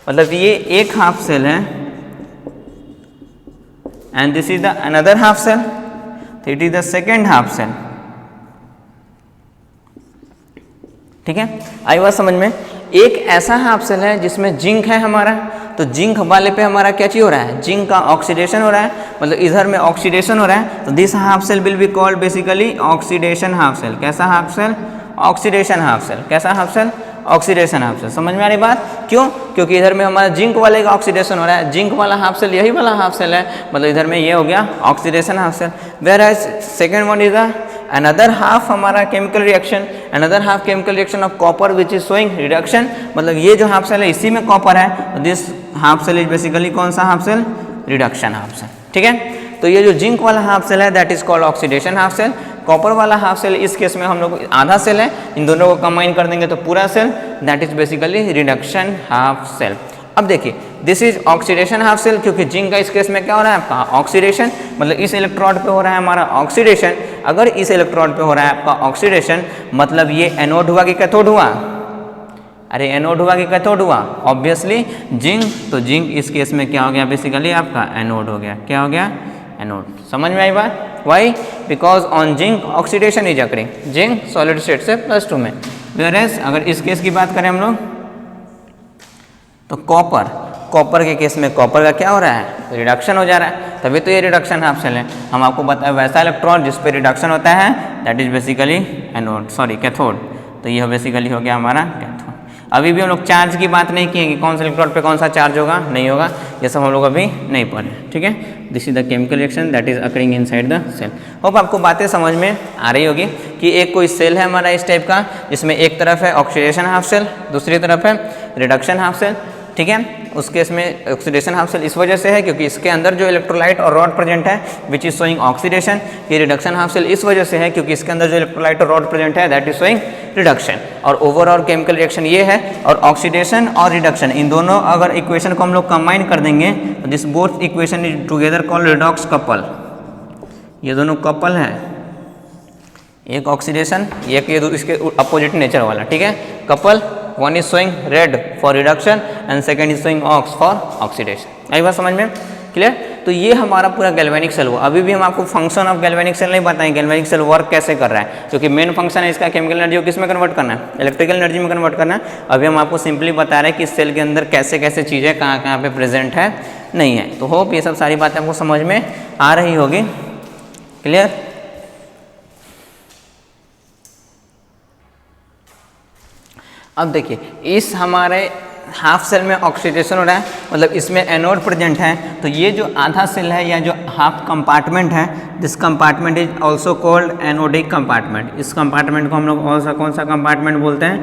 मतलब ये एक हाफ सेल है and this is the another half cell, तो it is the second half cell, ठीक है। आई बात समझ में। एक ऐसा हाफ सेल है जिसमें जिंक है हमारा, तो जिंक वाले पे हमारा क्या चीज हो रहा है, जिंक का ऑक्सीडेशन हो रहा है, मतलब इधर में ऑक्सीडेशन हो रहा है, तो this half cell will be called basically oxidation half cell. कैसा half cell, oxidation half cell, कैसा half cell, oxidation half cell. समझ में आ रही बात, क्यों, क्योंकि इधर में हमारा जिंक वाले का ऑक्सीडेशन हो रहा है, जिंक वाला हाफ सेल यही वाला हाफ सेल है, मतलब इधर में ये हो गया oxidation half cell, whereas second one is another half हमारा chemical reaction, another half chemical reaction of copper which is showing reduction, मतलब ये जो हाफ सेल है इसी में कॉपर है, this half cell is basically कौन सा half cell, reduction half cell, ठीक है। तो ये जो जिंक वाला हाफ सेल है that is called oxidation half cell, copper वाला हाफ सेल इस केस में हम लोग आधा सेल है, इन दोनों को कंबाइन कर देंगे तो पूरा cell, that is basically reduction half cell. अब देखिए this is oxidation half cell, क्योंकि जिंक का इस केस में क्या हो रहा है आपका ऑक्सीडेशन, मतलब इस इलेक्ट्रोड पे हो रहा है हमारा ऑक्सीडेशन, अगर इस इलेक्ट्रोड पे हो रहा है आपका ऑक्सीडेशन मतलब ये एनोड हुआ कि कैथोड हुआ, अरे एनोड हुआ कि कैथोड हुआ, ऑब्वियसली जिंक, तो जिंक इस केस में क्या हो गया बेसिकली आपका एनोड हो गया, क्या हो गया एनोड। समझ में आई बात, why, because on zinc oxidation is occurring, zinc solid state से +2 में, वेयरएज अगर इस केस की बात करें हम लोग तो कॉपर के केस में कॉपर का क्या हो रहा है, रिडक्शन हो जा रहा है, तभी तो ये रिडक्शन हाफ सेल है। हम आपको बताया वैसा इलेक्ट्रॉन जिस पे रिडक्शन होता है that is basically anode, sorry cathode, तो ये बेसिकली हो गया हमारा कैथोड। अभी भी हम लोग चार्ज की बात नहीं किए कि कौन सा इलेक्ट्रॉन पे कौन सा चार्ज होगा, नहीं होगा, ये सब हम लोग अभी नहीं पढ़े, ठीक है। This is the chemical reaction that is occurring inside the cell. Hope आपको बातें समझ में आ रही होगी कि एक कोई सेल है हमारा इस टाइप का, जिसमें एक तरफ है ऑक्सीडेशन हाफ सेल, दूसरी तरफ है रिडक्शन हाफ सेल, ठीक है। उस केस में ऑक्सीडेशन हाफ सेल इस वजह से है क्योंकि इसके अंदर जो इलेक्ट्रोलाइट और रॉड प्रेजेंट है विच इज शोइंग ऑक्सीडेशन, ये रिडक्शन हाफ सेल इस वजह से है क्योंकि इसके अंदर जो इलेक्ट्रोलाइट और रॉड प्रेजेंट है दैट इज शोइंग रिडक्शन। और ओवरऑल केमिकल रिएक्शन ये है, और ऑक्सीडेशन और रिडक्शन इन दोनों अगर इक्वेशन को हम लोग कंबाइन कर देंगे तो this both equation is together called redox couple, ये दोनों कपल है, एक ऑक्सीडेशन एक ये इसके अपोजिट नेचर वाला, ठीक है, couple, one is showing red for reduction and second is showing ox for oxidation. आई बात समझ में क्लियर। तो ये हमारा पूरा गैल्वेनिक सेल हुआ। अभी भी हम आपको फंक्शन ऑफ गैल्वेनिक सेल नहीं बताएं, गैल्वेनिक सेल वर्क कैसे कर रहा है, क्योंकि मेन फंक्शन है इसका केमिकल एनर्जी को किस में कन्वर्ट करना है, इलेक्ट्रिकल एनर्जी में कन्वर्ट करना है। अभी हम आपको सिंपली बता रहे हैं कि इस सेल के अंदर कैसे कैसे चीज़ें कहाँ कहाँ पे प्रेजेंट है नहीं है। तो होप ये सब सारी बातें आपको समझ में आ रही होगी। क्लियर? अब देखिए इस हमारे हाफ सेल में ऑक्सीडेशन हो रहा है, मतलब इसमें एनोड प्रेजेंट है। तो ये जो आधा सेल है या जो हाफ कंपार्टमेंट है, this compartment is also called anodic compartment. इस कंपार्टमेंट को हम लोग कौन सा कंपार्टमेंट बोलते हैं,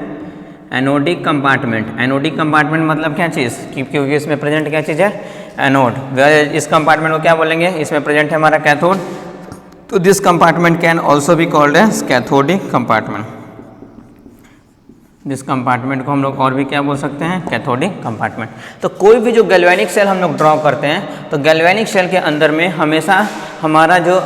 एनोडिक कंपार्टमेंट। एनोडिक कंपार्टमेंट मतलब क्या चीज़, क्योंकि इसमें प्रेजेंट क्या चीज़ है, एनोड। इस कंपार्टमेंट को क्या बोलेंगे, इसमें प्रेजेंट है हमारा कैथोड। तो this compartment can also be called as cathodic compartment. जिस कंपार्टमेंट को हम लोग और भी क्या बोल सकते हैं, कैथोडिक कंपार्टमेंट। तो कोई भी जो गैल्वेनिक सेल हम लोग ड्रॉ करते हैं, तो गैल्वेनिक सेल के अंदर में हमेशा हमारा जो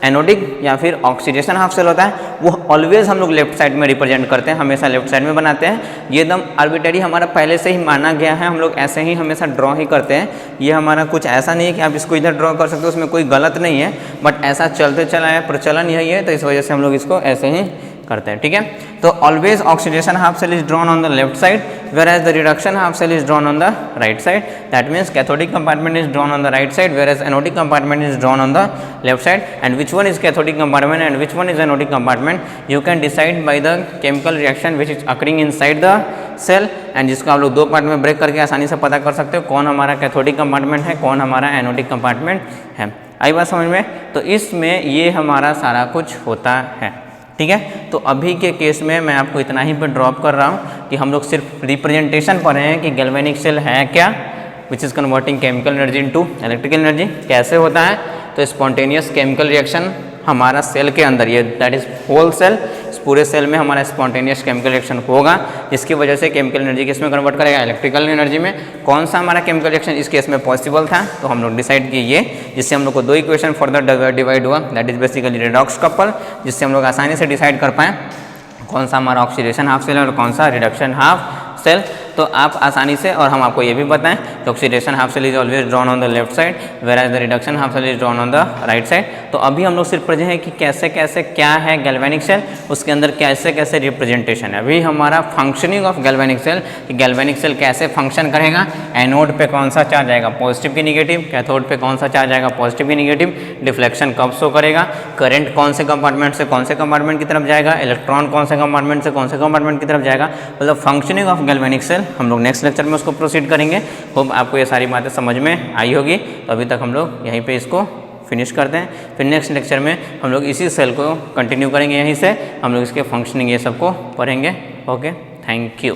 एनोडिक या फिर ऑक्सीडेशन हाफ सेल होता है वो ऑलवेज हम लोग लेफ्ट साइड में रिप्रेजेंट करते हैं, हमेशा लेफ्ट साइड में बनाते हैं। ये एकदम आर्बिटरी हमारा पहले से ही माना गया है, हम लोग ऐसे ही हमेशा ड्रॉ ही करते हैं। ये हमारा कुछ ऐसा नहीं है कि आप इसको इधर ड्रॉ कर सकते हो, उसमें कोई गलत नहीं है, बट ऐसा चलते चला है, प्रचलन यही है, तो इस वजह से हम लोग इसको ऐसे ही करते हैं। ठीक है, तो always oxidation half cell is drawn on the left side, whereas the reduction half cell is drawn on the right side. That means cathodic compartment is drawn on the right side, whereas anodic compartment is drawn on the left side. And which one is cathodic compartment and which one is anodic compartment, you can decide by the chemical reaction which is occurring inside the cell, and जिसको आप लोग दो part में break करके आसानी से पता कर सकते हो कौन हमारा कैथोडिक कंपार्टमेंट है, कौन हमारा एनोडिक कंपार्टमेंट है। आई बात समझ में? तो इसमें ये हमारा सारा कुछ होता है। ठीक है, तो अभी के केस में मैं आपको इतना ही पे ड्रॉप कर रहा हूँ कि हम लोग सिर्फ रिप्रेजेंटेशन पढ़ रहे हैं कि गैल्वेनिक सेल है क्या, which is converting chemical energy into electrical energy. कैसे होता है, तो स्पॉन्टेनियस केमिकल रिएक्शन हमारा सेल के अंदर, ये दैट इज होल सेल, इस पूरे सेल में हमारा स्पॉन्टेनियस केमिकल रिएक्शन होगा, जिसकी वजह से केमिकल एनर्जी किस में कन्वर्ट करेगा, इलेक्ट्रिकल एनर्जी में। कौन सा हमारा केमिकल रिएक्शन इस केस में पॉसिबल था, तो हम लोग डिसाइड किए ये, जिससे हम लोग को दो इक्वेशन फर्दर डिवाइड हुआ, that is basically redox couple, जिससे हम लोग आसानी से डिसाइड कर पाएँ कौन सा हमारा ऑक्सीडेशन हाफ सेल है और कौन सा रिडक्शन हाफ सेल। तो आप आसानी से, और हम आपको ये भी बताएं कि oxidation half cell is always drawn on the left side, whereas the reduction half cell is drawn on the right side. तो अभी हम लोग सिर्फ पढ़े हैं कि कैसे कैसे क्या है गैल्वेनिक सेल, उसके अंदर कैसे कैसे रिप्रेजेंटेशन है। अभी हमारा फंक्शनिंग ऑफ गैल्वेनिक सेल, कि गैल्वेनिक सेल कैसे फंक्शन करेगा, एनोड पे कौन सा चार्ज आएगा, पॉजिटिव की निगेटिव, कैथोड पे कौन सा चार्ज आएगा, पॉजिटिव की निगेटिव, डिफ्लेक्शन कब शो करेगा, करंट कौन से कंपार्टमेंट से कौन से कंपार्टमेंट की तरफ जाएगा, इलेक्ट्रॉन कौन से कंपार्टमेंट से कौन से कंपार्टमेंट की तरफ जाएगा, मतलब फंक्शनिंग ऑफ गैल्वेनिक सेल हम लोग नेक्स्ट लेक्चर में उसको प्रोसीड करेंगे। होप आपको ये सारी बातें समझ में आई होगी। तो अभी तक हम लोग यहीं पे इसको फिनिश करते हैं, फिर नेक्स्ट लेक्चर में हम लोग इसी सेल को कंटिन्यू करेंगे, यहीं से हम लोग इसके फंक्शनिंग ये सब को पढ़ेंगे। Okay, thank you.